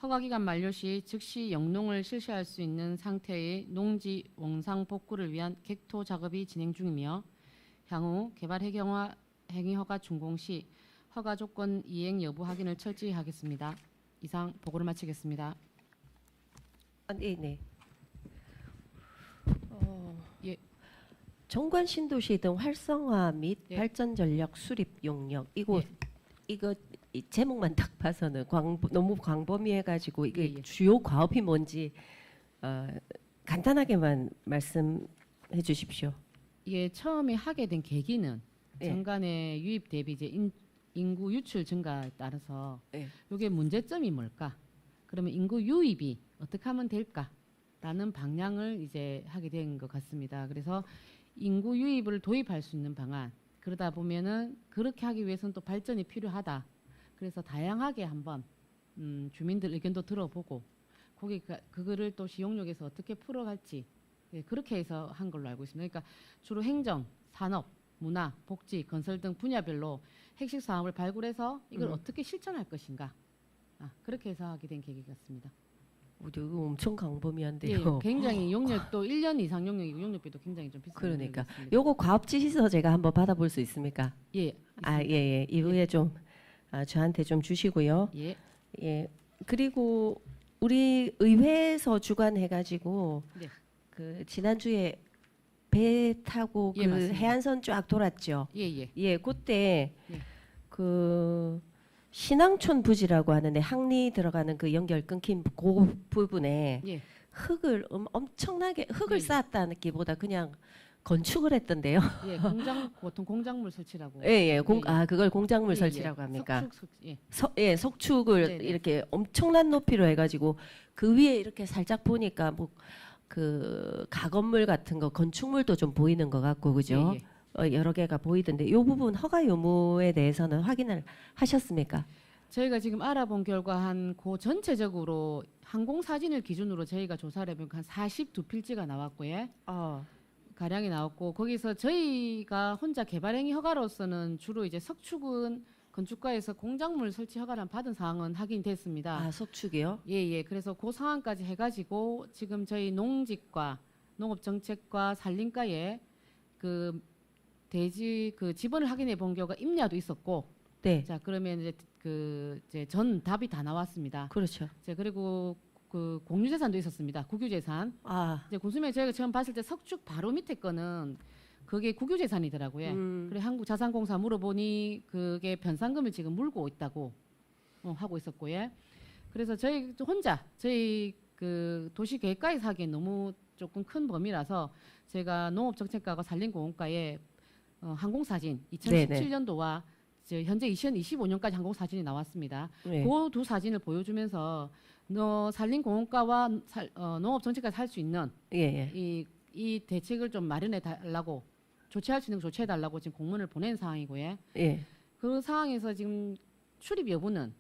허가기간 만료 시 즉시 영농을 실시할 수 있는 상태의 농지 원상 복구를 위한 객토 작업이 진행 중이며 향후 개발 행위 허가 준공 시 허가 조건 이행 여부 확인을 철저히 하겠습니다. 이상 보고를 마치겠습니다. 네. 예. 정관 신도시 등 활성화 및 예. 발전 전력 수립 용역 이거 이 제목만 딱 봐서는 너무 광범위해 가지고 이게 주요 과업이 뭔지 간단하게만 말씀해 주십시오. 이게 처음에 하게 된 계기는 예. 정관의 유입 대비 이제 인구 유출 증가에 따라서 예. 이게 문제점이 뭘까? 그러면 인구 유입이 어떻게 하면 될까라는 방향을 이제 하게 된 것 같습니다. 그래서 인구 유입을 도입할 수 있는 방안 그러다 보면은 그렇게 하기 위해서는 또 발전이 필요하다. 그래서 다양하게 한번 주민들 의견도 들어보고 그거를 또 시용역에서 어떻게 풀어갈지 그렇게 해서 한 걸로 알고 있습니다. 그러니까 주로 행정, 산업, 문화, 복지, 건설 등 분야별로 핵심 사항을 발굴해서 이걸 어떻게 실천할 것인가 그렇게 해서 하게 된 계기 같습니다. 이거 엄청 광범위한데요. 예, 굉장히 용역도 1년 이상 용역이고 용역비도 굉장히 좀 비싼. 그러니까 요거 과업 지시서 제가 한번 받아볼 수 있습니까? 예. 예. 이후에 좀 저한테 좀 주시고요. 예. 예. 그리고 우리 의회에서 주관해가지고 네. 그 지난주에 배 타고 예, 그 맞습니다. 해안선 쫙 돌았죠. 예. 그때 예. 그 신앙촌 부지라고 하는데 항리 들어가는 그 연결 끊긴 그 부분에 예. 흙을 엄청나게 흙을 쌓았다기보다 그냥 건축을 했던데요. 예, 보통 공작물 설치라고. 예. 그걸 공작물 설치라고 합니까? 석축을 네네. 이렇게 엄청난 높이로 해가지고 그 위에 이렇게 살짝 보니까 뭐 그 가건물 같은 거 건축물도 좀 보이는 것 같고 그죠? 여러 개가 보이던데 이 부분 허가 유무에 대해서는 확인을 하셨습니까? 저희가 지금 알아본 결과 그 전체적으로 항공 사진을 기준으로 저희가 조사를 해보니까 한 42필지가 나왔고요. 가량이 나왔고 거기서 저희가 혼자 개발행위 허가로서는 주로 이제 석축은 건축가에서 공작물 설치 허가를 받은 사항은 확인됐습니다. 석축이요? 예. 그래서 그 상황까지 해가지고 지금 저희 농직과 농업정책과 산림과에 그 대지 그 지번을 확인해 본 결과 임야도 있었고. 네. 자 그러면 이제 전 답이 다 나왔습니다. 그렇죠. 그리고 그 공유재산도 있었습니다. 국유재산. 이제 군수면 저희가 처음 봤을 때 석축 바로 밑에 거는 그게 국유재산이더라고요. 그래 한국자산공사 물어보니 그게 변상금을 지금 물고 있다고 하고 있었고요. 그래서 저희 그 도시계획과에서 하기엔 너무 조금 큰 범위라서 제가 농업정책과가 산림공원과에 항공사진 2017년도와 현재 2025년까지 항공사진이 나왔습니다. 네. 그 두 사진을 보여주면서 산림공원과와 농업정책과에서 할 수 있는 이 대책을 좀 마련해 달라고 조치할 수 있는 거 조치해 달라고 지금 공문을 보낸 상황이고요. 예. 그 상황에서 지금 출입 여부는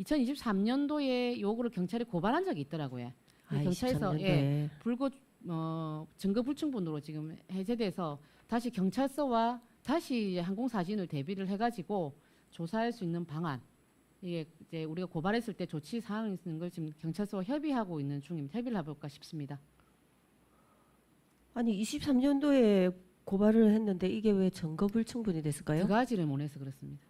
2023년도에 요구를 경찰에 고발한 적이 있더라고요. 경찰에서 23년도에. 불구 증거 불충분으로 지금 해제돼서 다시 경찰서와 다시 항공 사진을 대비를 해가지고 조사할 수 있는 방안 이게 이제 우리가 고발했을 때 조치 사항이 있는 걸 지금 경찰서와 협의하고 있는 중입니다. 협의를 해볼까 싶습니다. 아니 23년도에 고발을 했는데 이게 왜 증거 불충분이 됐을까요? 들어가지를 못해서 그렇습니다.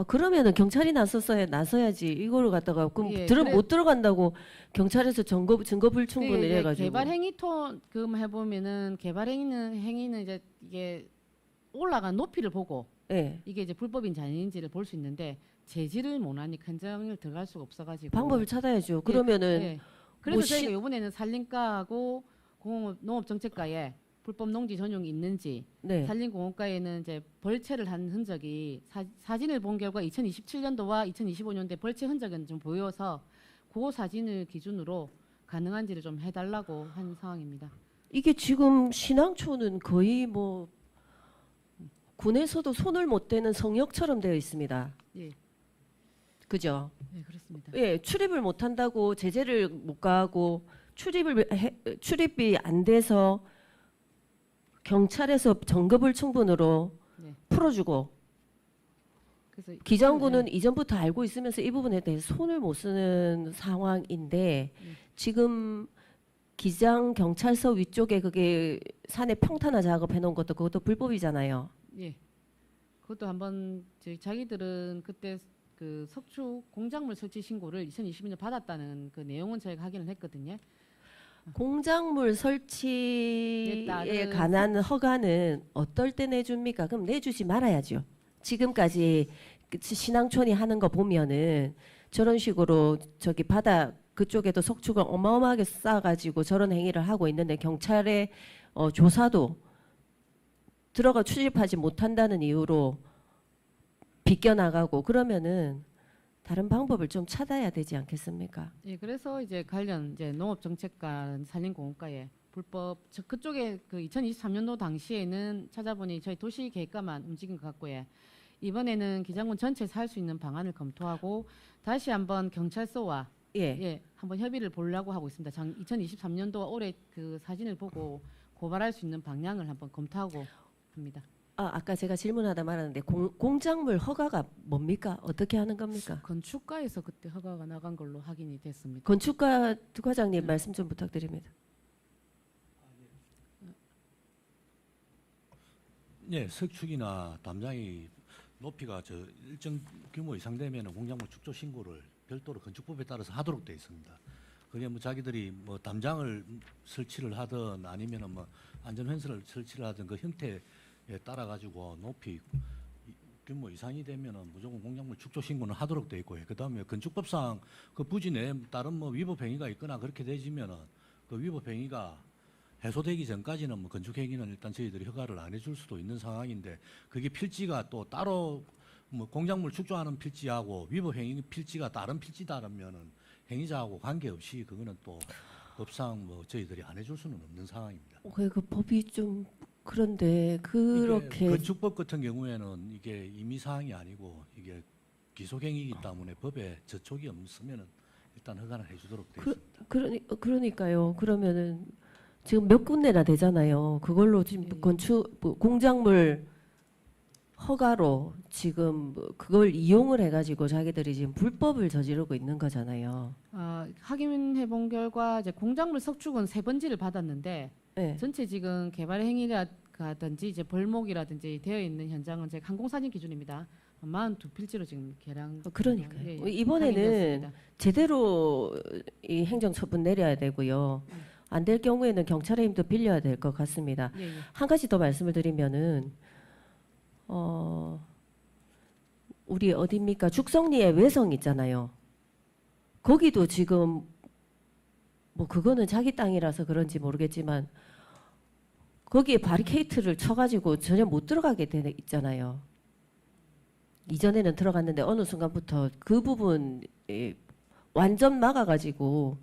그러면은 경찰이 나서야지 이거를 갖다가 그럼 예, 못 들어간다고 경찰에서 증거 불충분을 해가지고 개발 행위토 그 해보면은 개발 행위는 이제 이게 올라간 높이를 보고 이게 이제 불법인지 아닌지를 볼 수 있는데 제지를 못하니 간정을 들어갈 수가 없어가지고 방법을 찾아야죠. 그러면은 그래서 뭐 저희가 이번에는 산림과하고 농업정책과에 불법 농지 전용이 있는지 산림공원과에는 이제 벌채를 한 흔적이 사진을 본 결과 2027년도와 2025년도에 벌채 흔적은 좀 보여서 그 사진을 기준으로 가능한지를 좀 해달라고 한 상황입니다. 이게 지금 신앙촌은 거의 뭐 군에서도 손을 못 대는 성역처럼 되어 있습니다. 예. 그죠? 네, 그렇습니다. 예, 출입을 못 한다고 제재를 못 가하고 출입이 안 돼서 경찰에서 정급을 충분으로 네. 풀어주고 그래서 기장군은 이전부터 알고 있으면서 이 부분에 대해서 손을 못 쓰는 상황인데 지금 기장 경찰서 위쪽에 그게 산에 평탄화 작업해 놓은 것도 그것도 불법이잖아요. 예. 그것도 한번 자기들은 그때 그 석축 공작물 설치 신고를 2020년 받았다는 그 내용은 저희가 확인을 했거든요. 공작물 설치에 따른 관한 허가는 어떨 때 내줍니까? 그럼 내주지 말아야죠. 지금까지 신앙촌이 하는 거 보면은 저런 식으로 저기 바다 그쪽에도 석축을 어마어마하게 쌓아가지고 저런 행위를 하고 있는데 경찰의 조사도 들어가 출입하지 못한다는 이유로 비껴나가고 그러면은 다른 방법을 좀 찾아야 되지 않겠습니까? 예, 그래서 이제 관련 이제 농업정책과 산림공원과에 불법 그쪽에 그 2023년도 당시에는 찾아보니 저희 도시계획과만 움직인 것 같고요. 이번에는 기장군 전체에서 할 수 있는 방안을 검토하고 다시 한번 경찰서와 한번 협의를 보려고 하고 있습니다. 2023년도 올해 그 사진을 보고 고발할 수 있는 방향을 한번 검토하고 합니다. 아까 제가 질문하다 말았는데 공작물 허가가 뭡니까? 어떻게 하는 겁니까? 건축과에서 그때 허가가 나간 걸로 확인이 됐습니다. 건축과 과장님 말씀 좀 부탁드립니다. 네, 석축이나 담장이 높이가 저 일정 규모 이상 되면 공작물 축조 신고를 별도로 건축법에 따라서 하도록 되어 있습니다. 그게 뭐 자기들이 뭐 담장을 설치를 하든 아니면은 뭐 안전펜스를 설치를 하든 그 형태에 따라 가지고 높이 규모 이상이 되면은 무조건 공작물 축조 신고는 하도록 되어 있고요. 그다음에 건축법상 그 부지 내에 다른 뭐 위법 행위가 있거나 그렇게 되지면은 그 위법 행위가 해소되기 전까지는 뭐 건축 행위는 일단 저희들이 허가를 안 해줄 수도 있는 상황인데 그게 필지가 또 따로 뭐 공작물 축조하는 필지하고 위법 행위 필지가 다른 필지다라면은 행위자하고 관계없이 그거는 또 법상 뭐 저희들이 안 해줄 수는 없는 상황입니다. 그 법이 좀 그런데 그렇게 건축법 같은 경우에는 이게 임의 사항이 아니고 이게 기속행위이기 때문에 법에 저촉이 없으면은 일단 허가를 해주도록 되어 있습니다. 그러니까요. 그러면은 지금 몇 군데나 되잖아요. 그걸로 지금 공작물 허가로 지금 그걸 이용을 해가지고 자기들이 지금 불법을 저지르고 있는 거잖아요. 확인해 본 결과 이제 공작물 석축은 3번지를 받았는데 전체 지금 개발 행위라든지 이제 벌목이라든지 되어 있는 현장은 제 항공사진 기준입니다. 42필지로 지금 개량. 그러니까요. 이번에는 제대로 이 행정처분 내려야 되고요. 안 될 경우에는 경찰의 힘도 빌려야 될 것 같습니다. 한 가지 더 말씀을 드리면은 우리 어디입니까? 죽성리에 외성 있잖아요. 거기도 지금 뭐 그거는 자기 땅이라서 그런지 모르겠지만 거기에 바리케이트를 쳐가지고 전혀 못 들어가게 돼 있잖아요. 이전에는 들어갔는데 어느 순간부터 그 부분 완전 막아가지고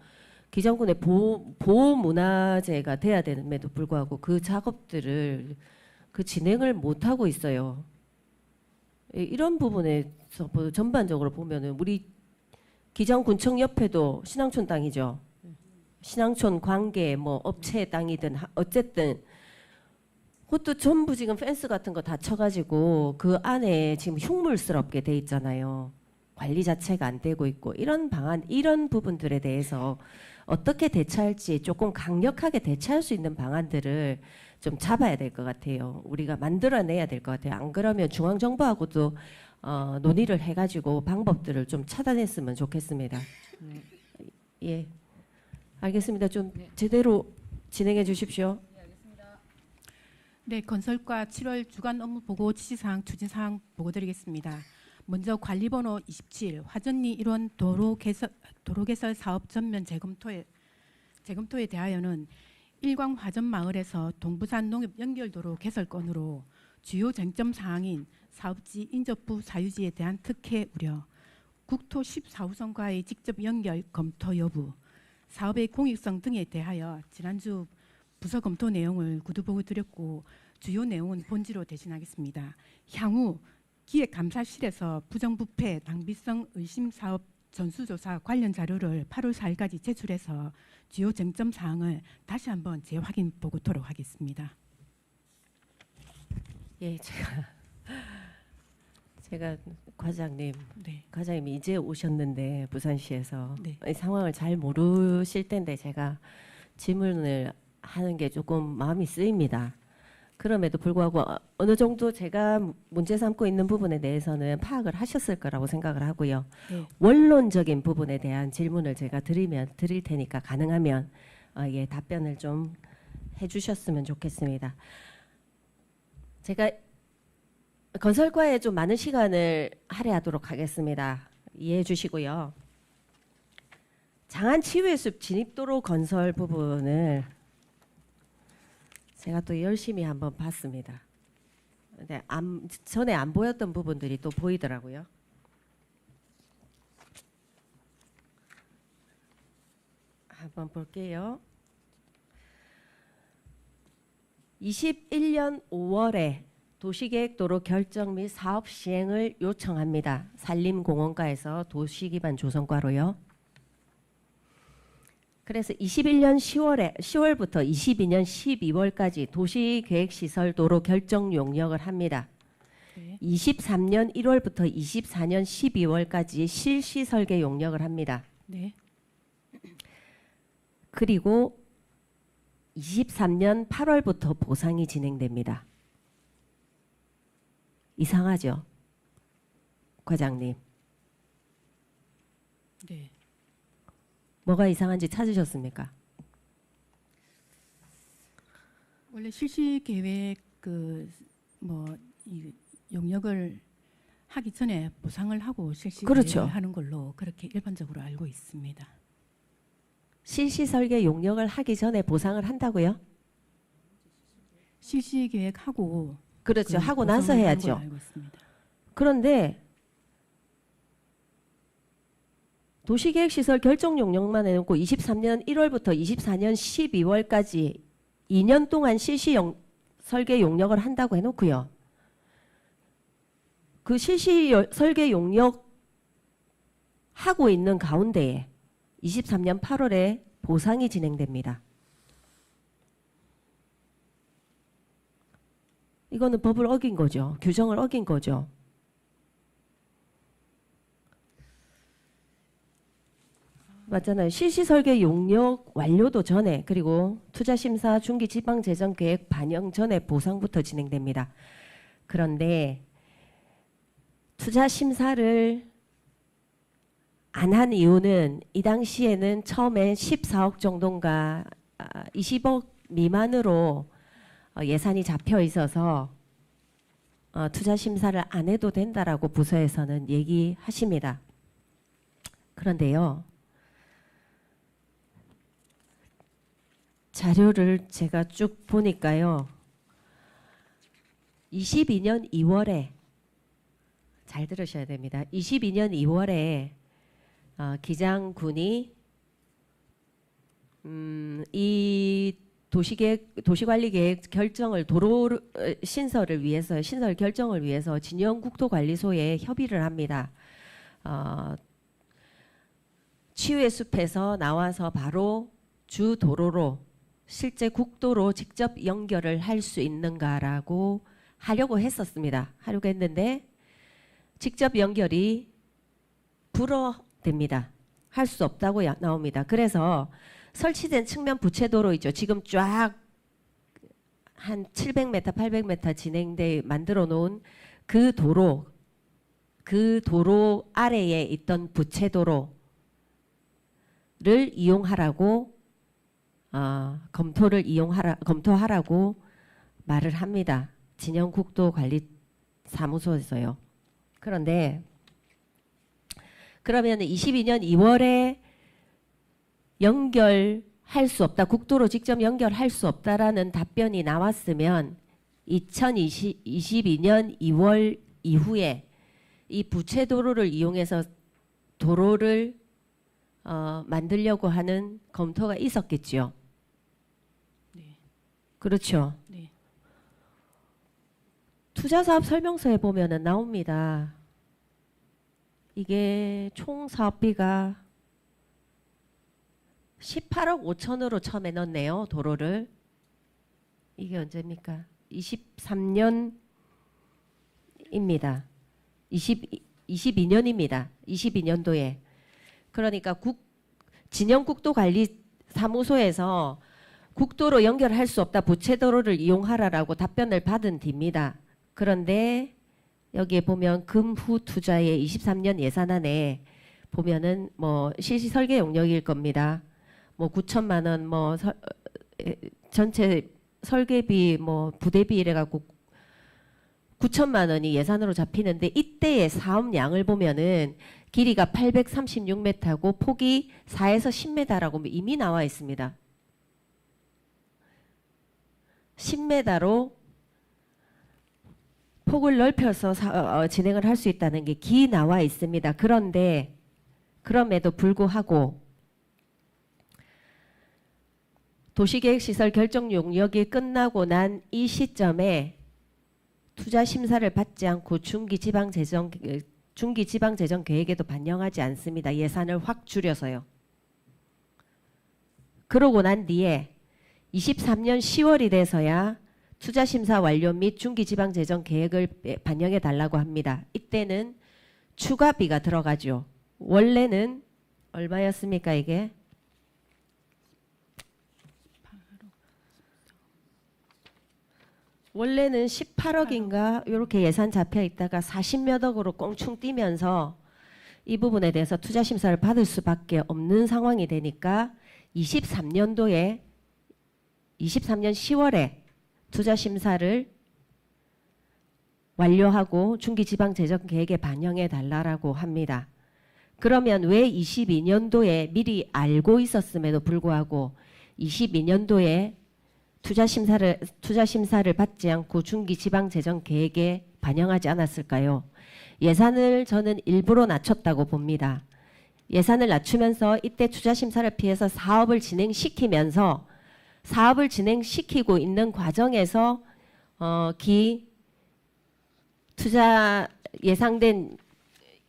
기장군의 보호 문화재가 돼야 됨에도 불구하고 그 작업들을 그 진행을 못 하고 있어요. 이런 부분에서 전반적으로 보면은 우리 기장군청 옆에도 신앙촌 땅이죠. 신앙촌 관계 뭐 업체 땅이든 어쨌든 그것도 전부 지금 펜스 같은 거 다 쳐가지고 그 안에 지금 흉물스럽게 돼 있잖아요. 관리 자체가 안 되고 있고 이런 방안 이런 부분들에 대해서 어떻게 대처할지 조금 강력하게 대처할 수 있는 방안들을 좀 잡아야 될 것 같아요. 우리가 만들어내야 될 것 같아요. 안 그러면 중앙정부하고도 논의를 해가지고 방법들을 좀 찾아냈으면 좋겠습니다. 예, 알겠습니다. 좀 제대로 진행해 주십시오. 네, 건설과 7월 주간 업무 보고 지시사항 추진사항 보고드리겠습니다. 먼저 관리번호 27 화전리 1원 도로개설 사업 전면 재검토에 대하여는 일광 화전마을에서 동부산 농협 연결도로 개설건으로 주요 쟁점 사항인 사업지 인접부 사유지에 대한 특혜 우려, 국토 14호선과의 직접 연결 검토 여부, 사업의 공익성 등에 대하여 지난주 부서 검토 내용을 구두보고 드렸고 주요 내용은 본지로 대신하겠습니다. 향후 기획감사실에서 부정부패 낭비성 의심 사업 전수조사 관련 자료를 8월 4일까지 제출해서 주요 쟁점 사항을 다시 한번 재확인 보고토록 하겠습니다. 예, 제가 과장님, 네. 과장님이 이제 오셨는데 부산시에서 네. 이 상황을 잘 모르실 텐데 제가 질문을 하는 게 조금 마음이 쓰입니다. 그럼에도 불구하고 어느 정도 제가 문제 삼고 있는 부분에 대해서는 파악을 하셨을 거라고 생각을 하고요. 네. 원론적인 부분에 대한 질문을 제가 드릴 테니까 가능하면 예, 답변을 좀 해주셨으면 좋겠습니다. 제가 건설과에 좀 많은 시간을 할애하도록 하겠습니다. 이해해 주시고요. 장안 치유의 숲 진입도로 건설 부분을 제가 또 열심히 한번 봤습니다. 근데 전에 안 보였던 부분들이 또 보이더라고요. 한번 볼게요. 21년 5월에 도시계획도로 결정 및 사업 시행을 요청합니다. 산림공원과에서 도시기반 조성과로요. 그래서 21년 10월부터 22년 12월까지 도시계획시설 도로 결정 용역을 합니다. 네. 23년 1월부터 24년 12월까지 실시 설계 용역을 합니다. 네. 그리고 23년 8월부터 보상이 진행됩니다. 이상하죠? 과장님. 네. 뭐가 이상한지 찾으셨습니까? 원래 실시 계획 이 용역을 하기 전에 보상을 하고 실시 그렇죠. 계획을 하는 걸로 그렇게 일반적으로 알고 있습니다. 실시 설계 용역을 하기 전에 보상을 한다고요? 실시 계획하고 그렇죠. 하고 보상을 나서 하는 해야죠. 걸로 알고 있습니다. 그런데 도시계획시설 결정 용역만 해놓고 23년 1월부터 24년 12월까지 2년 동안 실시 설계 용역을 한다고 해놓고요. 그 실시 설계 용역 하고 있는 가운데에 23년 8월에 보상이 진행됩니다. 이거는 법을 어긴 거죠. 규정을 어긴 거죠. 맞잖아요. 실시설계 용역 완료도 전에 그리고 투자심사 중기 지방재정계획 반영 전에 보상부터 진행됩니다. 그런데 투자심사를 안 한 이유는 이 당시에는 처음에 14억 정도인가 20억 미만으로 예산이 잡혀 있어서 투자심사를 안 해도 된다라고 부서에서는 얘기하십니다. 그런데요. 자료를 제가 쭉 보니까요. 22년 2월에 잘 들으셔야 됩니다. 22년 2월에 기장군이 이 도시관리계획 결정을 신설 결정을 위해서 진영국토관리소에 협의를 합니다. 치유의 숲에서 나와서 바로 주 도로로 실제 국도로 직접 연결을 할 수 있는가라고 하려고 했었습니다. 하려고 했는데 직접 연결이 불어됩니다. 할 수 없다고 나옵니다. 그래서 설치된 측면 부채도로 있죠. 지금 쫙 한 700m, 800m 진행돼 만들어 놓은 그 도로 아래에 있던 부채도로를 이용하라고 검토하라고 말을 합니다. 진영국도관리사무소에서요. 그런데 그러면 22년 2월에 연결할 수 없다. 국도로 직접 연결할 수 없다라는 답변이 나왔으면 2022년 2월 이후에 이 부채도로를 이용해서 도로를 만들려고 하는 검토가 있었겠지요. 네. 그렇죠. 네. 투자사업 설명서에 보면은 나옵니다. 이게 총 사업비가 18억 5천으로 처음에 넣었네요. 도로를. 이게 언제입니까? 23년입니다. 22년입니다. 22년도에. 그러니까 진영국도관리사무소에서 국도로 연결할 수 없다. 부채도로를 이용하라라고 답변을 받은 뒤입니다. 그런데 여기에 보면 금후 투자의 23년 예산안에 보면은 뭐 실시 설계 용역일 겁니다. 뭐 9천만 원 뭐 전체 설계비 뭐 부대비 이래 갖고 9천만 원이 예산으로 잡히는데 이때의 사업량을 보면은 길이가 836m고 폭이 4에서 10m라고 이미 나와 있습니다. 10m로 폭을 넓혀서 진행을 할 수 있다는 게 기 나와 있습니다. 그런데 그럼에도 불구하고 도시계획시설 결정 용역이 끝나고 난 이 시점에 투자 심사를 받지 않고 중기 지방재정 계획에도 반영하지 않습니다. 예산을 확 줄여서요. 그러고 난 뒤에 23년 10월이 돼서야 투자심사 완료 및 중기지방재정 계획을 반영해 달라고 합니다. 이때는 추가비가 들어가죠. 원래는 얼마였습니까 이게? 원래는 18억인가 이렇게 예산 잡혀 있다가 40몇 억으로 꽁충 뛰면서 이 부분에 대해서 투자심사를 받을 수밖에 없는 상황이 되니까 23년 10월에 투자심사를 완료하고 중기지방재정계획에 반영해 달라고 합니다. 그러면 왜 22년도에 미리 알고 있었음에도 불구하고 22년도에 투자심사를 받지 않고 중기지방재정계획에 반영하지 않았을까요? 예산을 저는 일부러 낮췄다고 봅니다. 예산을 낮추면서 이때 투자심사를 피해서 사업을 진행시키고 있는 과정에서 투자 예상된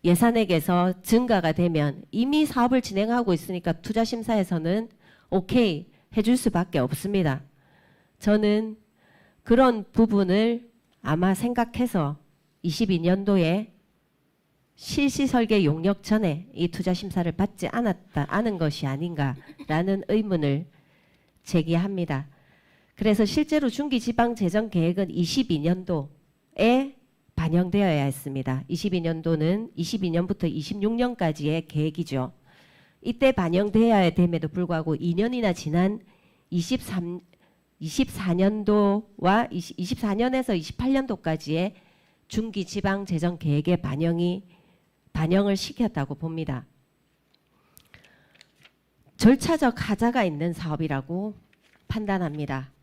예산액에서 증가가 되면 이미 사업을 진행하고 있으니까 투자심사에서는 오케이 해줄 수밖에 없습니다. 저는 그런 부분을 아마 생각해서 22년도에 실시설계 용역 전에 이 투자심사를 받지 않은 것이 아닌가라는 의문을 제기합니다. 그래서 실제로 중기지방재정계획은 22년도에 반영되어야 했습니다. 22년도는 22년부터 26년까지의 계획이죠. 이때 반영되어야 됨에도 불구하고 2년이나 지난 24년도와 24년에서 28년도까지의 중기지방재정계획에 반영을 시켰다고 봅니다. 절차적 하자가 있는 사업이라고 판단합니다.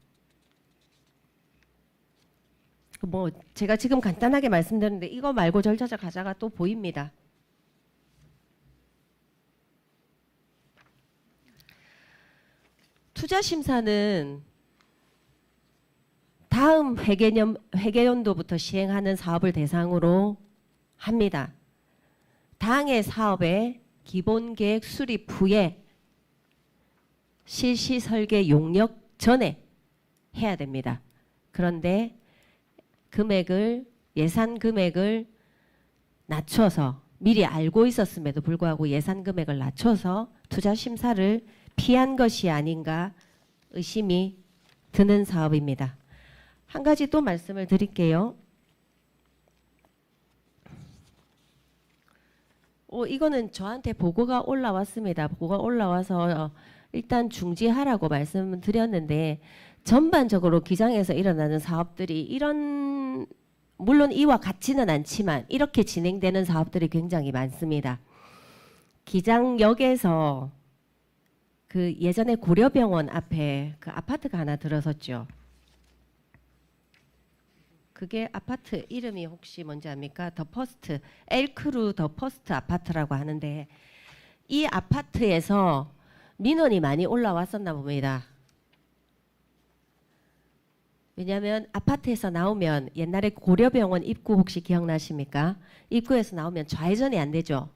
뭐 제가 지금 간단하게 말씀드렸는데 이거 말고 절차적 하자가 또 보입니다. 투자심사는 다음 회계연도부터 시행하는 사업을 대상으로 합니다. 당해 사업의 기본계획 수립 후에 실시 설계 용역 전에 해야 됩니다. 그런데 예산 금액을 낮춰서 미리 알고 있었음에도 불구하고 예산 금액을 낮춰서 투자 심사를 피한 것이 아닌가 의심이 드는 사업입니다. 한 가지 또 말씀을 드릴게요. 이거는 저한테 보고가 올라왔습니다. 보고가 올라와서 일단 중지하라고 말씀을 드렸는데 전반적으로 기장에서 일어나는 사업들이 물론 이와 같지는 않지만 이렇게 진행되는 사업들이 굉장히 많습니다. 기장역에서 그 예전에 고려병원 앞에 그 아파트가 하나 들어섰죠. 그게 아파트 이름이 혹시 뭔지 압니까? 더 퍼스트, 엘크루 더 퍼스트 아파트라고 하는데 이 아파트에서 민원이 많이 올라왔었나 봅니다. 왜냐하면 아파트에서 나오면 옛날에 고려병원 입구 혹시 기억나십니까? 입구에서 나오면 좌회전이 안 되죠.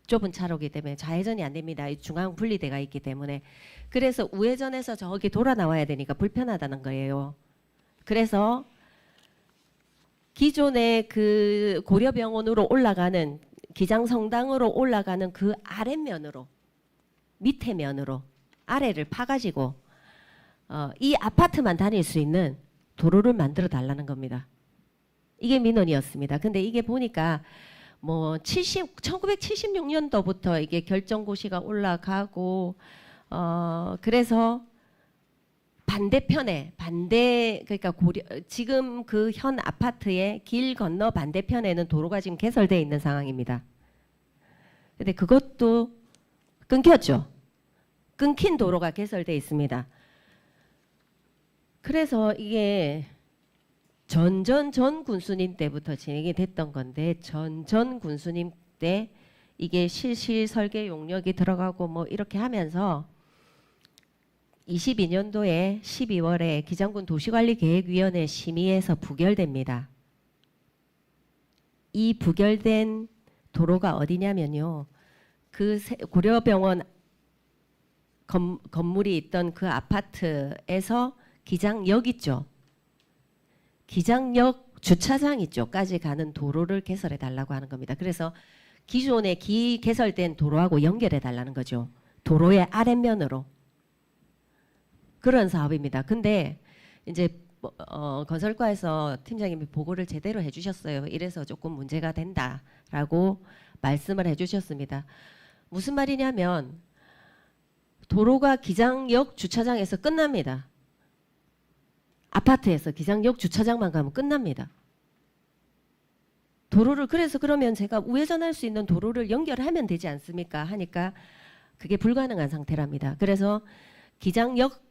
좁은 차로기 때문에 좌회전이 안 됩니다. 이 중앙 분리대가 있기 때문에. 그래서 우회전해서 저기 돌아 나와야 되니까 불편하다는 거예요. 그래서 기존의 그 고려병원으로 올라가는 기장성당으로 올라가는 그 아랫면으로 밑에 면으로 아래를 파가지고 이 아파트만 다닐 수 있는 도로를 만들어 달라는 겁니다. 이게 민원이었습니다. 근데 이게 보니까 뭐 1976년도부터 이게 결정고시가 올라가고 그래서 반대편에 그러니까 지금 그 현 아파트의 길 건너 반대편에는 도로가 지금 개설되어 있는 상황입니다. 근데 그것도 끊겼죠. 끊긴 도로가 개설되어 있습니다. 그래서 이게 전 군수님 때부터 진행이 됐던 건데 전 군수님 때 이게 실시 설계 용역이 들어가고 뭐 이렇게 하면서 22년도에 12월에 기장군 도시관리계획위원회 심의에서 부결됩니다. 이 부결된 도로가 어디냐면요. 그 고려병원 건물이 있던 그 아파트에서 기장역 있죠. 기장역 주차장 있죠까지 가는 도로를 개설해 달라고 하는 겁니다. 그래서 기존에 개설된 도로하고 연결해 달라는 거죠. 도로의 아랫면으로. 그런 사업입니다. 근데 이제 건설과에서 팀장님이 보고를 제대로 해주셨어요. 이래서 조금 문제가 된다라고 말씀을 해주셨습니다. 무슨 말이냐면 도로가 기장역 주차장에서 끝납니다. 아파트에서 기장역 주차장만 가면 끝납니다. 도로를 그래서 그러면 제가 우회전할 수 있는 도로를 연결하면 되지 않습니까? 하니까 그게 불가능한 상태랍니다. 그래서 기장역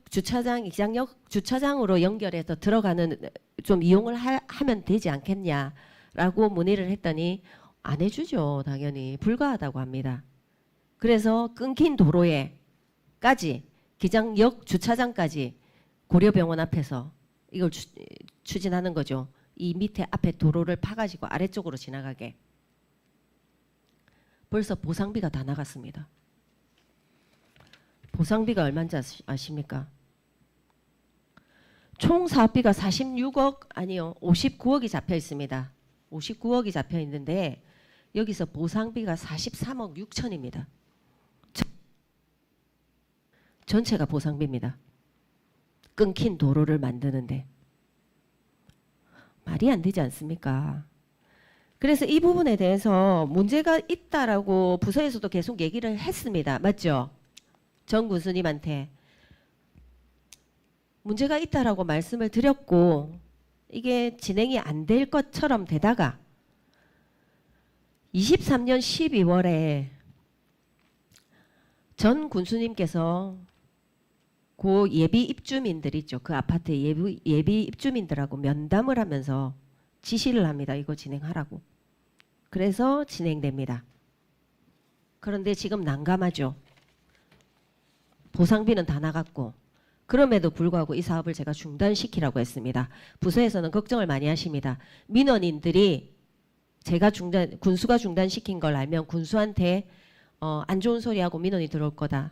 주차장으로 연결해서 들어가는 좀 이용을 하면 되지 않겠냐라고 문의를 했더니 안 해주죠. 당연히 불가하다고 합니다. 그래서 끊긴 도로에까지 기장역 주차장까지 고려병원 앞에서 이걸 추진하는 거죠. 이 밑에 앞에 도로를 파가지고 아래쪽으로 지나가게. 벌써 보상비가 다 나갔습니다. 보상비가 얼마인지 아십니까? 총 사업비가 59억이 잡혀 있습니다. 59억이 잡혀 있는데 여기서 보상비가 43억 6천입니다. 전체가 보상비입니다. 끊긴 도로를 만드는데 말이 안 되지 않습니까? 그래서 이 부분에 대해서 문제가 있다라고 부서에서도 계속 얘기를 했습니다. 맞죠? 정 군수님한테 문제가 있다라고 말씀을 드렸고 이게 진행이 안 될 것처럼 되다가 23년 12월에 전 군수님께서 그 예비 입주민들 있죠. 그 아파트 예비 입주민들하고 면담을 하면서 지시를 합니다. 이거 진행하라고. 그래서 진행됩니다. 그런데 지금 난감하죠. 보상비는 다 나갔고 그럼에도 불구하고 이 사업을 제가 중단시키라고 했습니다. 부서에서는 걱정을 많이 하십니다. 민원인들이 제가 군수가 중단시킨 걸 알면 군수한테 안 좋은 소리하고 민원이 들어올 거다.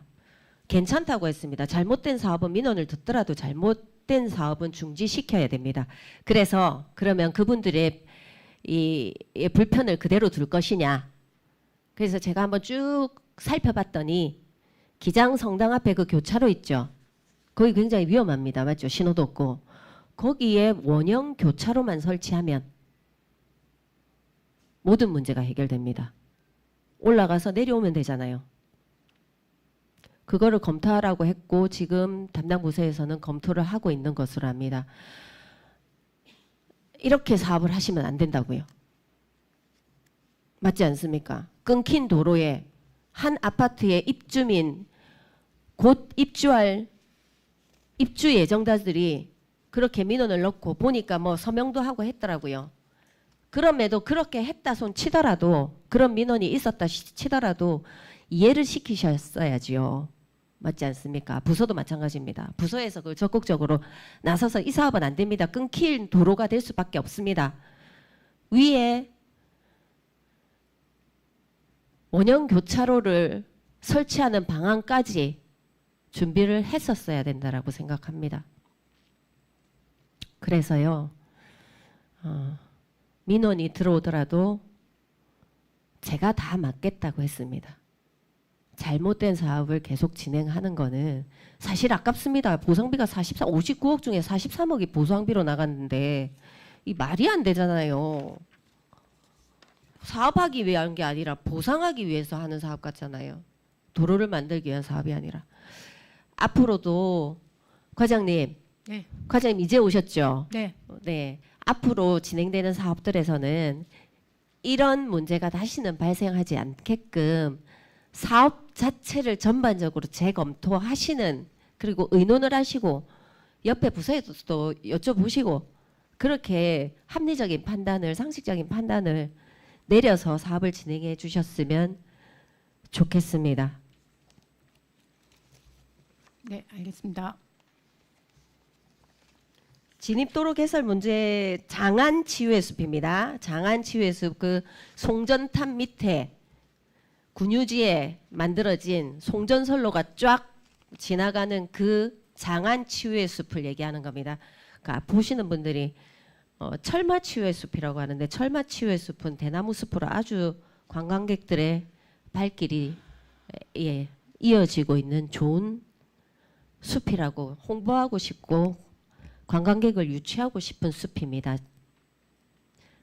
괜찮다고 했습니다. 잘못된 사업은 민원을 듣더라도 잘못된 사업은 중지시켜야 됩니다. 그래서 그러면 그분들의 이 불편을 그대로 둘 것이냐. 그래서 제가 한번 쭉 살펴봤더니 기장성당 앞에 그 교차로 있죠. 거기 굉장히 위험합니다. 맞죠? 신호도 없고. 거기에 원형 교차로만 설치하면 모든 문제가 해결됩니다. 올라가서 내려오면 되잖아요. 그거를 검토하라고 했고 지금 담당 부서에서는 검토를 하고 있는 것으로 압니다. 이렇게 사업을 하시면 안 된다고요. 맞지 않습니까? 끊긴 도로에 한 아파트의 입주민 곧 입주 예정자들이 그렇게 민원을 넣고 보니까 뭐 서명도 하고 했더라고요. 그럼에도 그렇게 했다 손 치더라도 그런 민원이 있었다 치더라도 이해를 시키셨어야지요. 맞지 않습니까? 부서도 마찬가지입니다. 부서에서 그 적극적으로 나서서 이 사업은 안 됩니다. 끊길 도로가 될 수밖에 없습니다. 위에 원형 교차로를 설치하는 방안까지 준비를 했었어야 된다라고 생각합니다. 그래서요, 민원이 들어오더라도 제가 다 맡겠다고 했습니다. 잘못된 사업을 계속 진행하는 거는 사실 아깝습니다. 보상비가 59억 중에 43억이 보상비로 나갔는데 이 말이 안 되잖아요. 사업하기 위한 게 아니라 보상하기 위해서 하는 사업 같잖아요. 도로를 만들기 위한 사업이 아니라. 앞으로도 과장님, 네. 과장님 이제 오셨죠? 네. 네. 앞으로 진행되는 사업들에서는 이런 문제가 다시는 발생하지 않게끔 사업 자체를 전반적으로 재검토하시는, 그리고 의논을 하시고 옆에 부서에서도 여쭤보시고 그렇게 합리적인 판단을, 상식적인 판단을 내려서 사업을 진행해 주셨으면 좋겠습니다. 네, 알겠습니다. 진입도로 개설 문제, 장안 치유의 숲입니다. 장안 치유의 숲, 그 송전탑 밑에 군유지에 만들어진 송전선로가 쫙 지나가는 그 장안 치유의 숲을 얘기하는 겁니다. 그러니까 보시는 분들이 철마 치유의 숲이라고 하는데, 철마 치유의 숲은 대나무 숲으로 아주 관광객들의 발길이 이어지고 있는 좋은 숲이라고 홍보하고 싶고 관광객을 유치하고 싶은 숲입니다.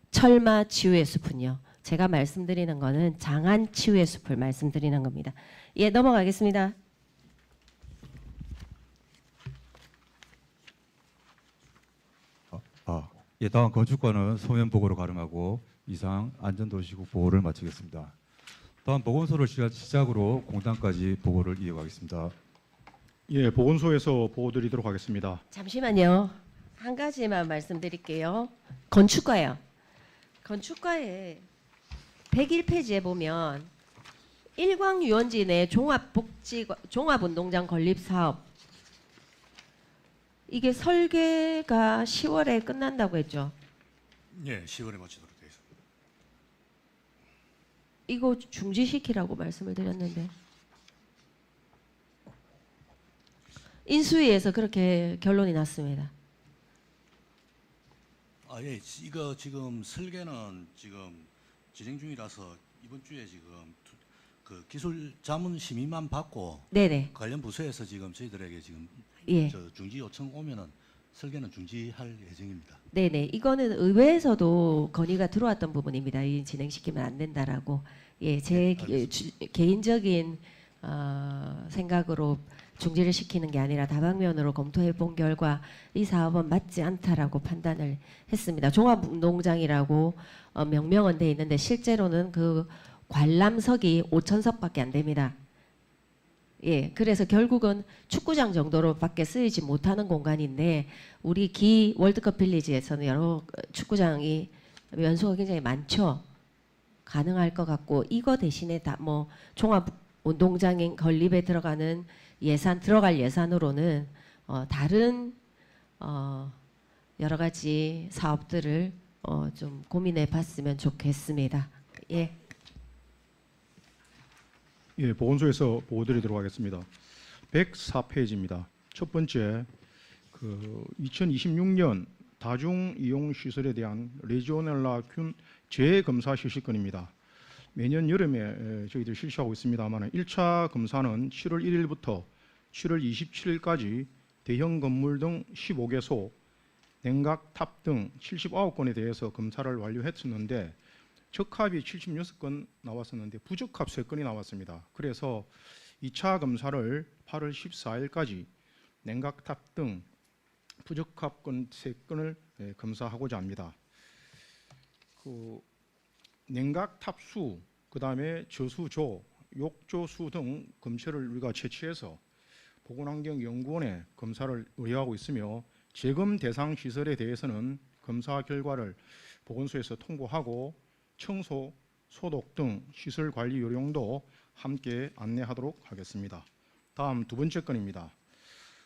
철마 치유의 숲은요. 제가 말씀드리는 거는 장안 치유의 숲을 말씀드리는 겁니다. 예, 넘어가겠습니다. 예, 다음 건축과는 소면 보고로 가름하고 이상 안전도시국 보고를 마치겠습니다. 다음 보건소를 시작으로 공단까지 보고를 이어가겠습니다. 예, 보건소에서 보고드리도록 하겠습니다. 잠시만요. 한 가지만 말씀드릴게요. 건축과요. 건축과에 101페이지에 보면 일광유원지 내 종합운동장 건립사업, 이게 설계가 10월에 끝난다고 했죠. 예, 10월에 마치도록 되어 있습니다. 이거 중지시키라고 말씀을 드렸는데 인수위에서 그렇게 결론이 났습니다. 아, 예, 이거 지금 설계는 지금 진행 중이라서 이번 주에 지금 그 기술 자문 심의만 받고 네네. 관련 부서에서 지금 저희들에게 지금 예. 중지 요청 오면은 설계는 중지할 예정입니다. 네네. 이거는 의회에서도 건의가 들어왔던 부분입니다. 이 진행시키면 안 된다라고. 예, 제 개인적인 생각으로 중지를 시키는 게 아니라 다방면으로 검토해 본 결과 이 사업은 맞지 않다라고 판단을 했습니다. 종합운동장이라고 명명은 돼 있는데 실제로는 그 관람석이 5,000석밖에 안 됩니다. 예, 그래서 결국은 축구장 정도로밖에 쓰이지 못하는 공간인데 우리 기 월드컵 빌리지에서는 여러 축구장이 연수가 굉장히 많죠. 가능할 것 같고 이거 대신에 다 뭐 종합 운동장인 건립에 들어가는 들어갈 예산으로는 다른 여러 가지 사업들을 좀 고민해 봤으면 좋겠습니다. 예. 예, 보건소에서 보고드리도록 하겠습니다. 104페이지입니다. 첫 번째, 2026년 다중 이용 시설에 대한 레지오넬라균 재검사 실시건입니다. 매년 여름에 저희들 실시하고 있습니다만 1차 검사는 7월 1일부터 7월 27일까지 대형 건물 등 15개소, 냉각, 탑 등 79건에 대해서 검사를 완료했었는데 적합이 76건 나왔었는데 부적합 3건이 나왔습니다. 그래서 2차 검사를 8월 14일까지 냉각탑 등 부적합 건 3건을 검사하고자 합니다. 냉각탑 수, 그다음에 저수조, 욕조수 등 검체를 우리가 채취해서 보건환경연구원에 검사를 의뢰하고 있으며 재검 대상 시설에 대해서는 검사 결과를 보건소에서 통보하고 청소, 소독 등 시설 관리 요령도 함께 안내하도록 하겠습니다. 다음 두 번째 건입니다.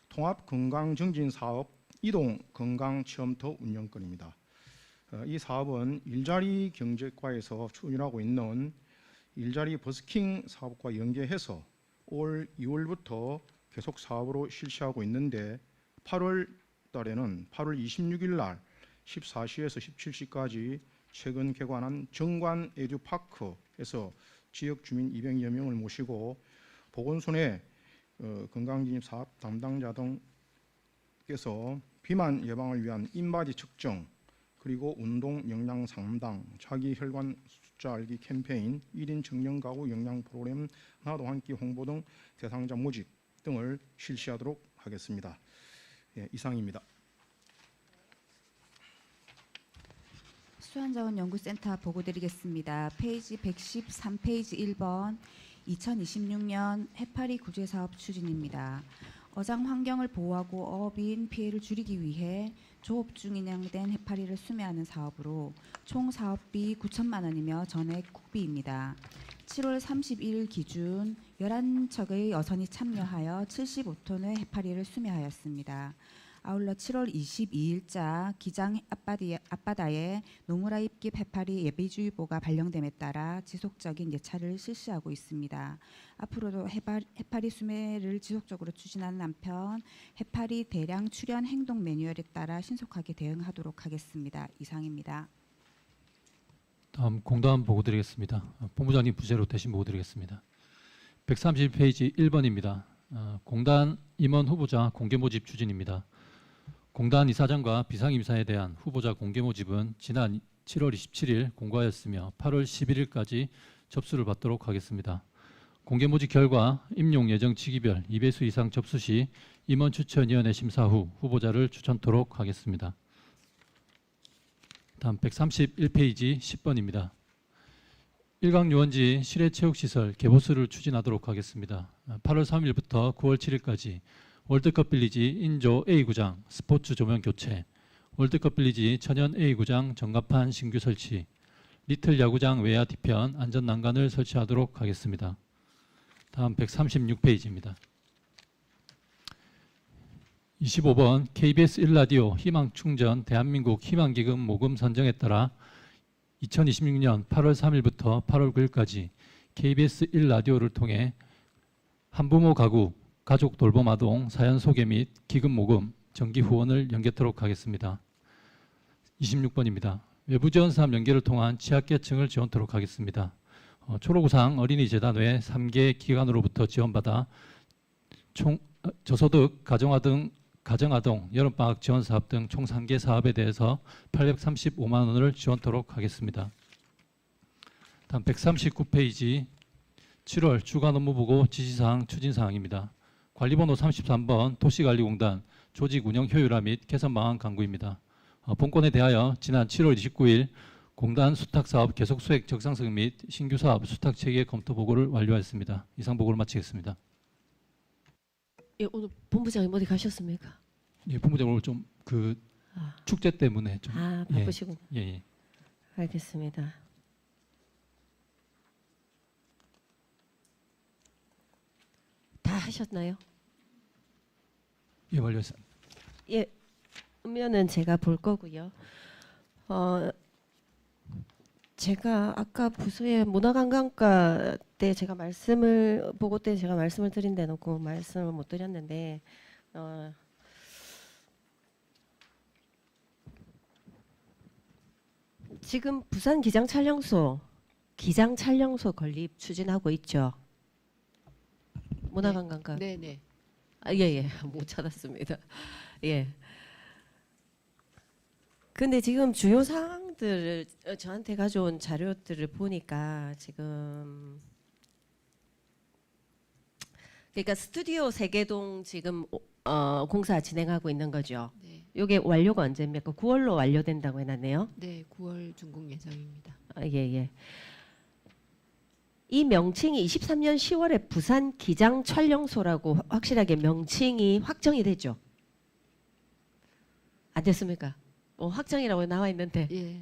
통합건강증진사업 이동건강체험터 운영건입니다. 이 사업은 일자리 경제과에서 추진하고 있는 일자리 버스킹 사업과 연계해서 올 2월부터 계속 사업으로 실시하고 있는데 8월 달에는 8월 26일 날 14시에서 17시까지 최근 개관한 정관 에듀파크에서 지역 주민 200여 명을 모시고 보건소내 건강진입 사업 담당자 등께서 비만 예방을 위한 인바디 측정 그리고 운동 영양 상담, 자기 혈관 숫자 알기 캠페인, 1인 청년 가구 영양 프로그램 나도 한 끼 홍보 등 대상자 모집 등을 실시하도록 하겠습니다. 예, 이상입니다. 수환자원연구센터 보고드리겠습니다. 페이지 113페이지 1번 2026년 해파리 구제 사업 추진입니다. 어장 환경을 보호하고 어업인 피해를 줄이기 위해 조업 중 인양된 해파리를 수매하는 사업으로 총 사업비 9천만 원이며 전액 국비입니다. 7월 31일 기준 11척의 여선이 참여하여 75톤의 해파리를 수매하였습니다. 아울러 7월 22일자 기장 앞바다에 노무라 입깁 해파리 예비주의보가 발령됨에 따라 지속적인 예찰을 실시하고 있습니다. 앞으로도 해파리 수매를 지속적으로 추진하는 한편 해파리 대량 출현 행동 매뉴얼에 따라 신속하게 대응하도록 하겠습니다. 이상입니다. 다음 공단 보고 드리겠습니다. 본부장님 부재로 대신 보고 드리겠습니다. 130페이지 1번입니다. 공단 임원 후보자 공개 모집 추진입니다. 공단 이사장과 비상임사에 대한 후보자 공개 모집은 지난 7월 27일 공고하였으며 8월 11일까지 접수를 받도록 하겠습니다. 공개 모집 결과 임용 예정 직위별 2배수 이상 접수 시 임원 추천위원회 심사 후 후보자를 추천토록 하겠습니다. 다음 131페이지 10번입니다. 일광유원지 실외체육시설 개보수를 추진하도록 하겠습니다. 8월 3일부터 9월 7일까지 월드컵 빌리지 인조 A구장 스포츠 조명 교체, 월드컵 빌리지 천연 A구장 전가판 신규 설치, 리틀 야구장 외야 뒤편 안전 난간을 설치하도록 하겠습니다. 다음 136페이지입니다. 25번 KBS 1라디오 희망충전 대한민국 희망기금 모금 선정에 따라 2026년 8월 3일부터 8월 9일까지 KBS 1라디오를 통해 한부모 가구 가족 돌봄 아동 사연 소개 및 기금 모금 정기 후원을 연계토록 하겠습니다. 26번입니다. 외부 지원 사업 연계를 통한 취약계층을 지원토록 하겠습니다. 초록우상 어린이재단 외 3개 기관으로부터 지원받아 총 저소득 가정아동 여름방학 지원 사업 등 총 3개 사업에 대해서 835만 원을 지원토록 하겠습니다. 다음 139페이지 7월 주간 업무보고 지시사항 추진사항입니다. 관리번호 33번 도시관리공단 조직 운영 효율화 및 개선 방안 강구입니다. 본건에 대하여 지난 7월 29일 공단 수탁사업 계속 수액 적상성 및 신규 사업 수탁 체계 검토 보고를 완료하였습니다. 이상 보고를 마치겠습니다. 예, 오늘 본부장님 어디 가셨습니까? 예, 본부장 오늘 좀 축제 때문에 좀 바쁘시군. 예. 알겠습니다. 다 하셨나요? 예, 완료했습니다. 예, 그러면은 제가 볼 거고요. 제가 아까 부서의 문화관광과 때 제가 보고 때 제가 말씀을 드린 데 놓고 말씀을 못 드렸는데 지금 부산 기장 촬영소 건립 추진하고 있죠. 문화관광과. 네. 예. 못 찾았습니다. 예. 근데 지금 주요 사항들을 저한테 가져온 자료들을 보니까 지금 그러니까 스튜디오 세계동 지금 공사 진행하고 있는 거죠. 네. 이게 완료가 언제입니까? 9월로 완료된다고 해놨네요. 네, 9월 준공 예정입니다. 예. 이 명칭이 23년 10월에 부산 기장 촬영소라고 확실하게 명칭이 확정이 되죠. 안 됐습니까? 확정이라고 나와 있는데 예.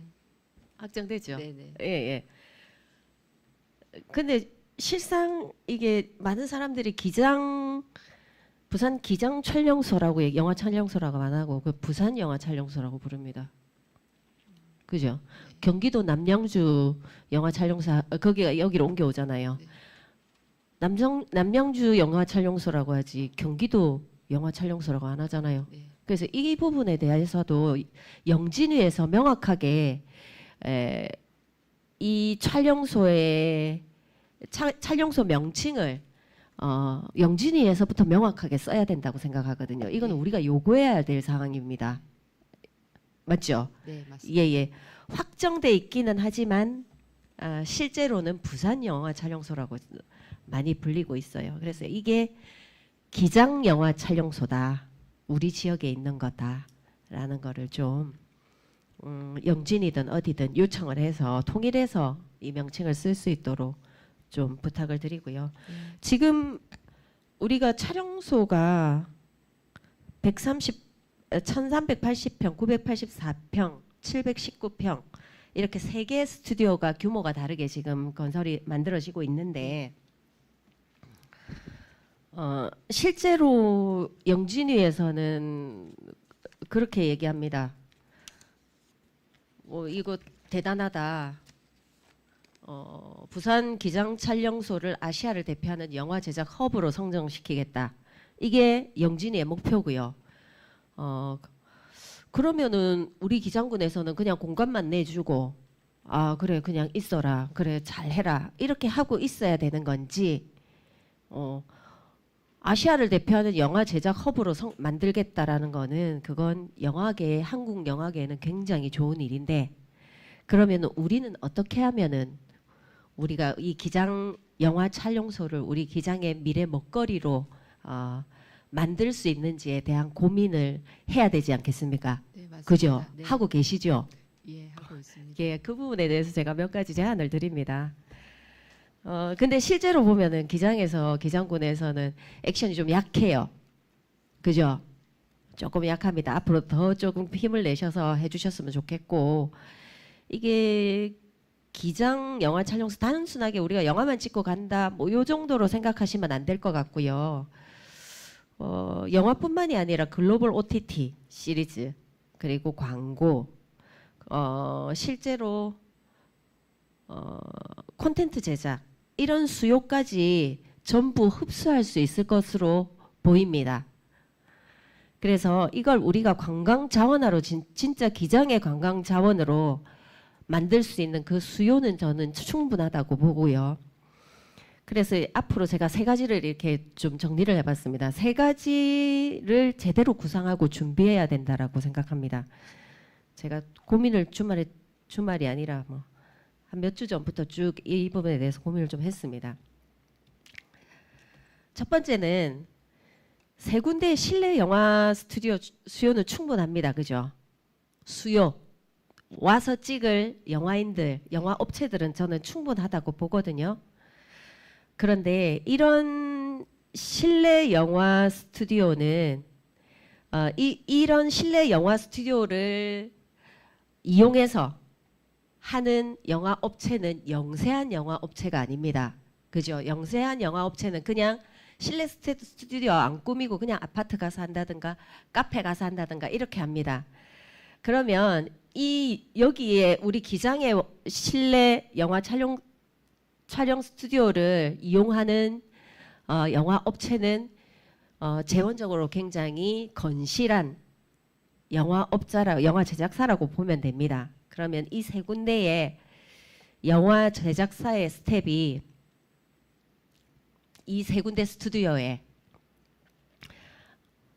확정되죠. 네네. 예. 근데 실상 이게 많은 사람들이 부산 기장 촬영소라고 영화 촬영소라고 안 하고 그 부산 영화 촬영소라고 부릅니다. 그죠? 경기도 남양주 영화 촬영사 거기가 여기로 옮겨오잖아요. 남양주 영화 촬영소라고 하지 경기도 영화 촬영소라고 안 하잖아요. 그래서 이 부분에 대해서도 영진위에서 명확하게 이 촬영소의 촬영소 명칭을 영진위에서부터 명확하게 써야 된다고 생각하거든요. 이건 우리가 요구해야 될 상황입니다. 맞죠? 네, 맞습니다. 예. 확정돼 있기는 하지만 실제로는 부산 영화 촬영소라고 많이 불리고 있어요. 그래서 이게 기장 영화 촬영소다. 우리 지역에 있는 거다라는 거를 좀 영진이든 어디든 요청을 해서 통일해서 이 명칭을 쓸 수 있도록 좀 부탁을 드리고요. 지금 우리가 촬영소가 1380평, 984평, 719평 이렇게 3개 스튜디오가 규모가 다르게 지금 건설이 만들어지고 있는데 실제로 영진위에서는 그렇게 얘기합니다. 이거 대단하다. 부산 기장 촬영소를 아시아를 대표하는 영화 제작 허브로 성장시키겠다. 이게 영진이의 목표고요. 그러면은 우리 기장군에서는 그냥 공간만 내주고 그래 그냥 있어라. 그래 잘해라. 이렇게 하고 있어야 되는 건지 아시아를 대표하는 영화 제작 허브로 만들겠다라는 거는 그건 영화계 한국 영화계에는 굉장히 좋은 일인데 그러면 우리는 어떻게 하면은 우리가 이 기장 영화 촬영소를 우리 기장의 미래 먹거리로 만들 수 있는지에 대한 고민을 해야 되지 않겠습니까? 네, 맞습니다. 그죠? 네. 하고 계시죠? 예, 하고 있습니다. 예, 그 부분에 대해서 제가 몇 가지 제안을 드립니다. 근데 실제로 보면은 기장군에서는 액션이 좀 약해요. 그죠? 조금 약합니다. 앞으로 더 조금 힘을 내셔서 해주셨으면 좋겠고 이게 기장 영화 촬영소 단순하게 우리가 영화만 찍고 간다 뭐 요 정도로 생각하시면 안 될 것 같고요. 영화뿐만이 아니라 글로벌 OTT 시리즈 그리고 광고 실제로 콘텐츠 제작 이런 수요까지 전부 흡수할 수 있을 것으로 보입니다. 그래서 이걸 우리가 관광 자원화로 진짜 기장의 관광 자원으로 만들 수 있는 그 수요는 저는 충분하다고 보고요. 그래서 앞으로 제가 3가지를 이렇게 좀 정리를 해봤습니다. 3가지를 제대로 구상하고 준비해야 된다라고 생각합니다. 제가 고민을 주말이 아니라 뭐 한 몇 주 전부터 쭉 이 부분에 대해서 고민을 좀 했습니다. 첫 번째는 3군데의 실내 영화 스튜디오 수요는 충분합니다. 그죠? 수요. 와서 찍을 영화인들, 영화 업체들은 저는 충분하다고 보거든요. 그런데 이런 실내 영화 스튜디오는 이런 실내 영화 스튜디오를 이용해서 하는 영화 업체는 영세한 영화 업체가 아닙니다. 그죠? 영세한 영화 업체는 그냥 실내 스튜디오 안 꾸미고 그냥 아파트 가서 한다든가 카페 가서 한다든가 이렇게 합니다. 그러면 여기에 우리 기장의 실내 영화 촬영 스튜디오를 이용하는 영화 업체는 재원적으로 굉장히 건실한 영화 제작사라고 보면 됩니다. 그러면 이 3군데의 영화 제작사의 스텝이 이 3군데 스튜디오에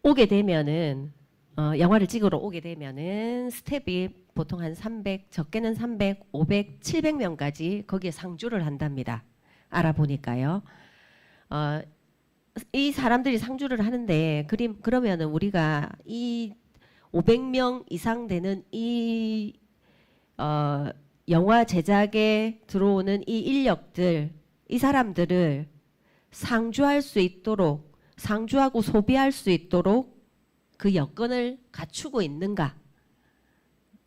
오게 되면은 영화를 찍으러 오게 되면은 스텝이 보통 한 300, 적게는 300, 500, 700명까지 거기에 상주를 한답니다. 알아보니까요. 이 사람들이 상주를 하는데 그러면은 우리가 이 500명 이상 되는 이 영화 제작에 들어오는 이 인력들, 이 사람들을 상주할 수 있도록 상주하고 소비할 수 있도록 그 여건을 갖추고 있는가?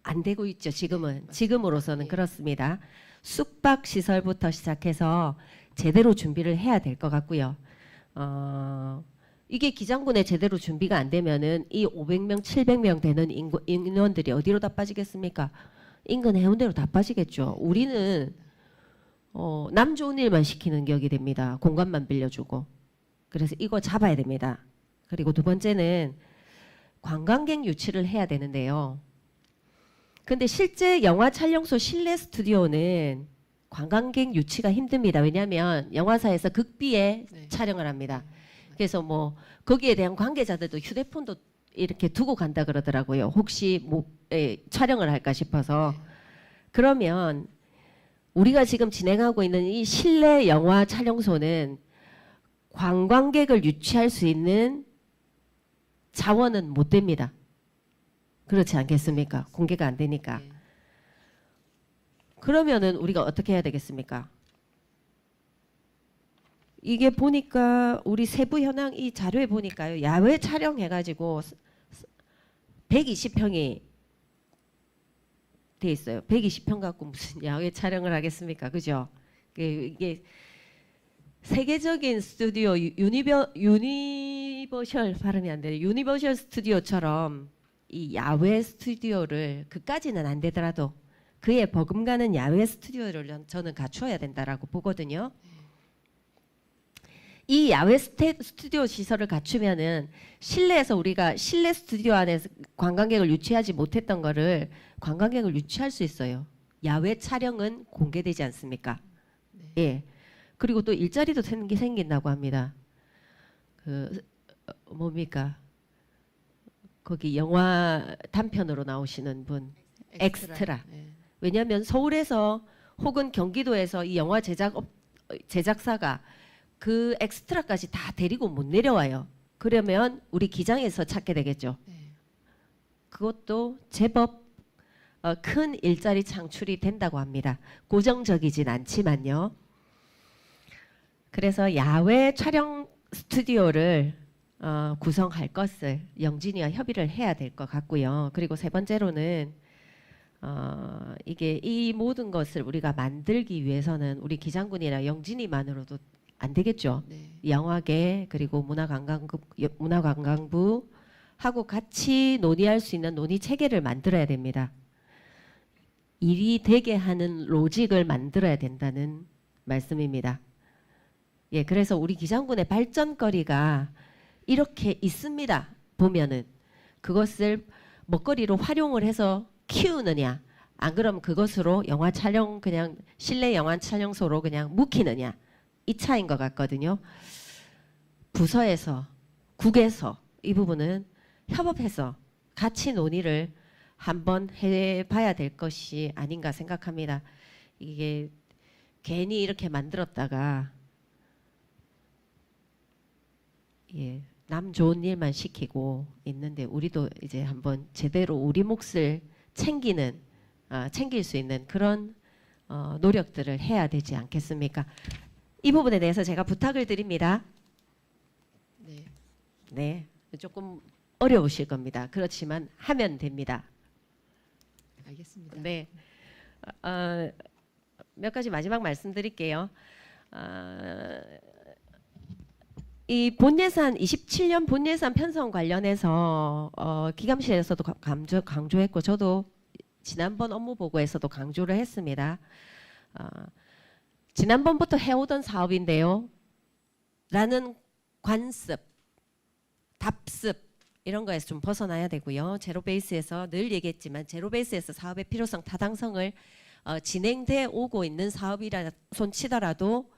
안 되고 있죠. 지금으로서는 그렇습니다. 숙박 시설부터 시작해서 제대로 준비를 해야 될 것 같고요. 이게 기장군에 제대로 준비가 안 되면은 이 500명, 700명 되는 인원들이 어디로 다 빠지겠습니까? 인근 해운대로 다 빠지겠죠. 우리는 남 좋은 일만 시키는 격이 됩니다. 공간만 빌려주고. 그래서 이거 잡아야 됩니다. 그리고 두 번째는 관광객 유치를 해야 되는데요. 근데 실제 영화 촬영소 실내 스튜디오는 관광객 유치가 힘듭니다. 왜냐하면 영화사에서 극비에 촬영을 합니다. 그래서 뭐 거기에 대한 관계자들도 휴대폰도 이렇게 두고 간다 그러더라고요. 혹시 촬영을 할까 싶어서. 그러면 우리가 지금 진행하고 있는 이 실내 영화 촬영소는 관광객을 유치할 수 있는 자원은 못 됩니다. 그렇지 않겠습니까? 공개가 안 되니까. 그러면은 우리가 어떻게 해야 되겠습니까? 이게 보니까 우리 세부 현황 이 자료에 보니까요. 야외 촬영해가지고 120평이 돼 있어요. 120평 갖고 무슨 야외 촬영을 하겠습니까? 그죠? 이게 세계적인 스튜디오 유니버셜 발음이 안 돼요. 유니버셜 스튜디오처럼 이 야외 스튜디오를 그까지는 안 되더라도 그에 버금가는 야외 스튜디오를 저는 갖추어야 된다라고 보거든요. 이 야외 스튜디오 시설을 갖추면은 실내에서 우리가 실내 스튜디오 안에서 관광객을 유치하지 못했던 거를 관광객을 유치할 수 있어요. 야외 촬영은 공개되지 않습니까? 예. 그리고 또 일자리도 생긴다고 합니다. 그 뭡니까? 거기 영화 단편으로 나오시는 분 엑스트라. 왜냐하면 서울에서 혹은 경기도에서 이 영화 제작사가 그 엑스트라까지 다 데리고 못 내려와요. 그러면 우리 기장에서 찾게 되겠죠. 그것도 제법 큰 일자리 창출이 된다고 합니다. 고정적이진 않지만요. 그래서 야외 촬영 스튜디오를 구성할 것을 영진이와 협의를 해야 될 것 같고요. 그리고 세 번째로는 이게 이 모든 것을 우리가 만들기 위해서는 우리 기장군이나 영진이만으로도 안 되겠죠. 영화계 그리고 문화관광부 하고 같이 논의할 수 있는 논의 체계를 만들어야 됩니다. 일이 되게 하는 로직을 만들어야 된다는 말씀입니다. 예, 그래서 우리 기장군의 발전거리가 이렇게 있습니다. 보면은 그것을 먹거리로 활용을 해서 키우느냐, 안 그러면 그것으로 영화 촬영 그냥 실내 영화 촬영소로 그냥 묵히느냐 이 차인 것 같거든요. 부서에서 국에서 이 부분은 협업해서 같이 논의를 한번 해봐야 될 것이 아닌가 생각합니다. 이게 괜히 이렇게 만들었다가 예, 남 좋은 일만 시키고 있는데 우리도 이제 한번 제대로 우리 몫을 챙길 수 있는 그런 노력들을 해야 되지 않겠습니까? 이 부분에 대해서 제가 부탁을 드립니다. 네, 조금 어려우실 겁니다. 그렇지만 하면 됩니다. 알겠습니다. 네, 몇 가지 마지막 말씀드릴게요. 이 본예산 27년 본예산 편성 관련해서 기감실에서도 강조했고 저도 지난번 업무 보고에서도 강조를 했습니다. 지난번부터 해오던 사업인데요. 라는 관습, 답습 이런 거에서 좀 벗어나야 되고요. 제로 베이스에서 늘 얘기했지만 제로 베이스에서 사업의 필요성, 타당성을 진행돼 오고 있는 사업이라 손치더라도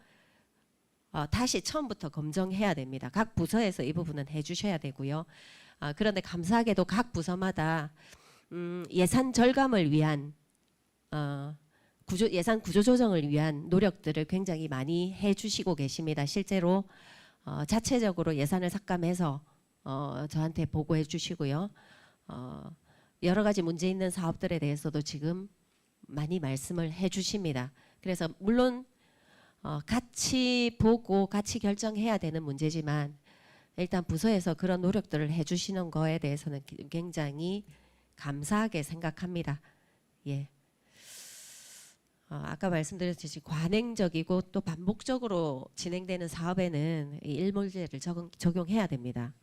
다시 처음부터 검증해야 됩니다. 각 부서에서 이 부분은 해주셔야 되고요. 그런데 감사하게도 각 부서마다 예산 절감을 위한 예산 구조 조정을 위한 노력들을 굉장히 많이 해주시고 계십니다. 실제로 자체적으로 예산을 삭감해서 저한테 보고해 주시고요. 여러 가지 문제 있는 사업들에 대해서도 지금 많이 말씀을 해주십니다. 그래서 물론 같이 보고 같이 결정해야 되는 문제지만 일단 부서에서 그런 노력들을 해주시는 거에 대해서는 굉장히 감사하게 생각합니다. 예. 아까 말씀드렸듯이 관행적이고 또 반복적으로 진행되는 사업에는 이 일몰제를 적용해야 됩니다.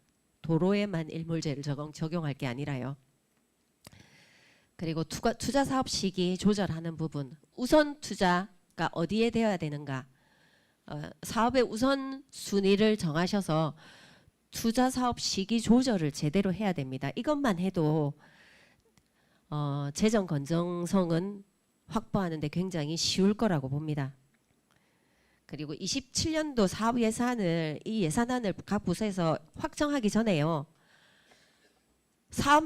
도로에만 일몰제를 적용할 게 아니라요. 그리고 투자 사업 시기 조절하는 부분, 우선 투자가 어디에 되어야 되는가, 사업의 우선 순위를 정하셔서 투자 사업 시기 조절을 제대로 해야 됩니다. 이것만 해도 재정 건전성은 확보하는 데 굉장히 쉬울 거라고 봅니다. 그리고 27년도 사업 예산을 이 예산안을 각 부서에서 확정하기 전에요. 사업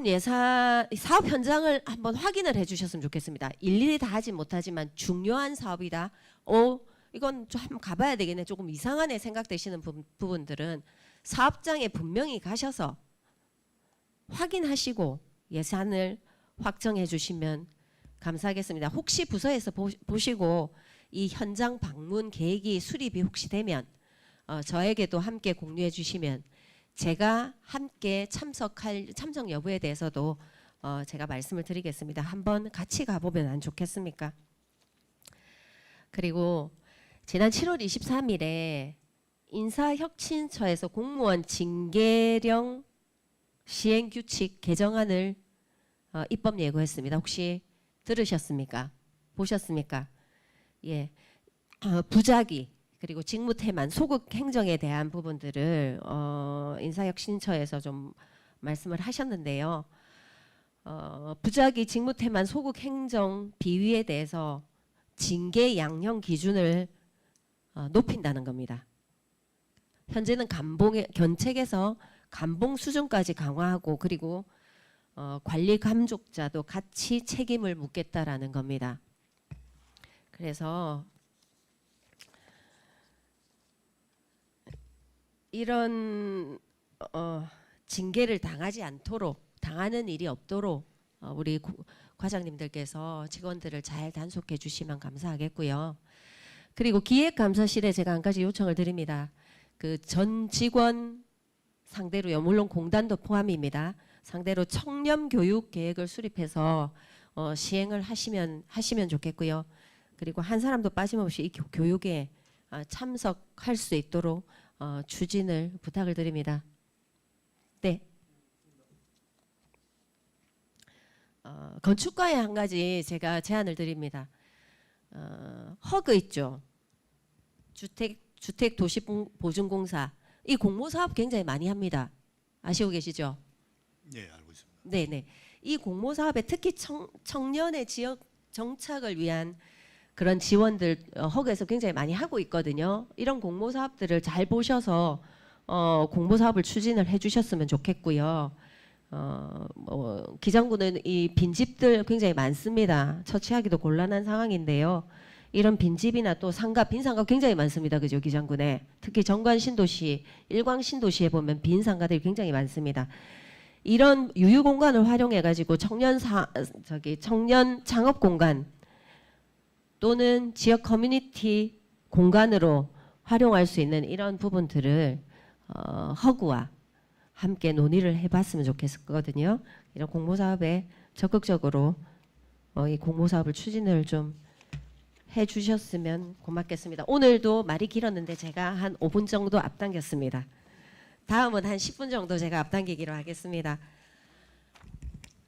현장을 한번 확인을 해주셨으면 좋겠습니다. 일일이 다 하진 못하지만 중요한 사업이다. 이건 좀 한번 가봐야 되겠네. 조금 이상하네 생각되시는 부분들은 사업장에 분명히 가셔서 확인하시고 예산을 확정해 주시면 감사하겠습니다. 혹시 부서에서 보시고 이 현장 방문 계획이 수립이 혹시 되면 저에게도 함께 공유해 주시면 제가 함께 참석 여부에 대해서도 제가 말씀을 드리겠습니다. 한번 같이 가보면 안 좋겠습니까? 그리고 지난 7월 23일에 인사혁신처에서 공무원 징계령 시행규칙 개정안을 입법 예고했습니다. 혹시 들으셨습니까? 보셨습니까? 예, 부작위 그리고 직무태만 소극 행정에 대한 부분들을 인사혁신처에서 좀 말씀을 하셨는데요. 부작위 직무태만 소극 행정 비위에 대해서 징계 양형 기준을 높인다는 겁니다. 현재는 견책에서 감봉 수준까지 강화하고 그리고 관리 감독자도 같이 책임을 묻겠다라는 겁니다. 그래서 이런 징계를 당하지 않도록 당하는 일이 없도록 우리 과장님들께서 직원들을 잘 단속해 주시면 감사하겠고요. 그리고 기획감사실에 제가 한 가지 요청을 드립니다. 그 전 직원 상대로요. 물론 공단도 포함입니다. 상대로 청렴 교육 계획을 수립해서 시행을 하시면 좋겠고요. 그리고 한 사람도 빠짐없이 이 교육에 참석할 수 있도록 추진을 부탁을 드립니다. 네. 건축과에 한 가지 제가 제안을 드립니다. 허그 있죠. 주택도시보증공사 이 공모사업 굉장히 많이 합니다. 아시고 계시죠? 네, 알고 있습니다. 네네. 이 공모사업에 특히 청년의 지역 정착을 위한 그런 지원들 허그에서 굉장히 많이 하고 있거든요. 이런 공모사업들을 잘 보셔서 공모사업을 추진을 해주셨으면 좋겠고요. 기장군은 이 빈집들 굉장히 많습니다. 처치하기도 곤란한 상황인데요. 이런 빈집이나 또 빈상가 굉장히 많습니다. 그죠, 기장군에. 특히 정관 신도시, 일광 신도시에 보면 빈 상가들이 굉장히 많습니다. 이런 유휴 공간을 활용해 가지고 청년 창업 공간 또는 지역 커뮤니티 공간으로 활용할 수 있는 이런 부분들을 허구와 함께 논의를 해봤으면 좋겠거든요. 이런 공모사업에 적극적으로 이 공모사업을 추진을 좀 해주셨으면 고맙겠습니다. 오늘도 말이 길었는데 제가 한 5분 정도 앞당겼습니다. 다음은 한 10분 정도 제가 앞당기기로 하겠습니다.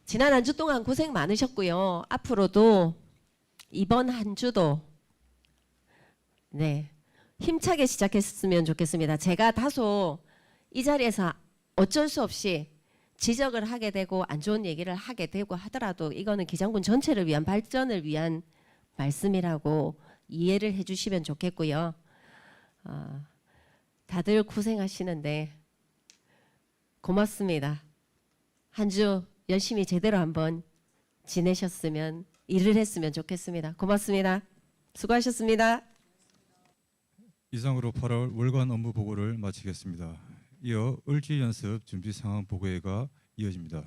지난 한 주 동안 고생 많으셨고요. 앞으로도 이번 한 주도 힘차게 시작했으면 좋겠습니다. 제가 다소 이 자리에서 어쩔 수 없이 지적을 하게 되고 안 좋은 얘기를 하게 되고 하더라도 이거는 기장군 전체를 위한 발전을 위한 말씀이라고 이해를 해주시면 좋겠고요. 다들 고생하시는데 고맙습니다. 한 주 열심히 제대로 한번 지내셨으면 일을 했으면 좋겠습니다. 고맙습니다. 수고하셨습니다. 이상으로 8월 월간 업무 보고를 마치겠습니다. 이어 을지 연습 준비 상황 보고회가 이어집니다.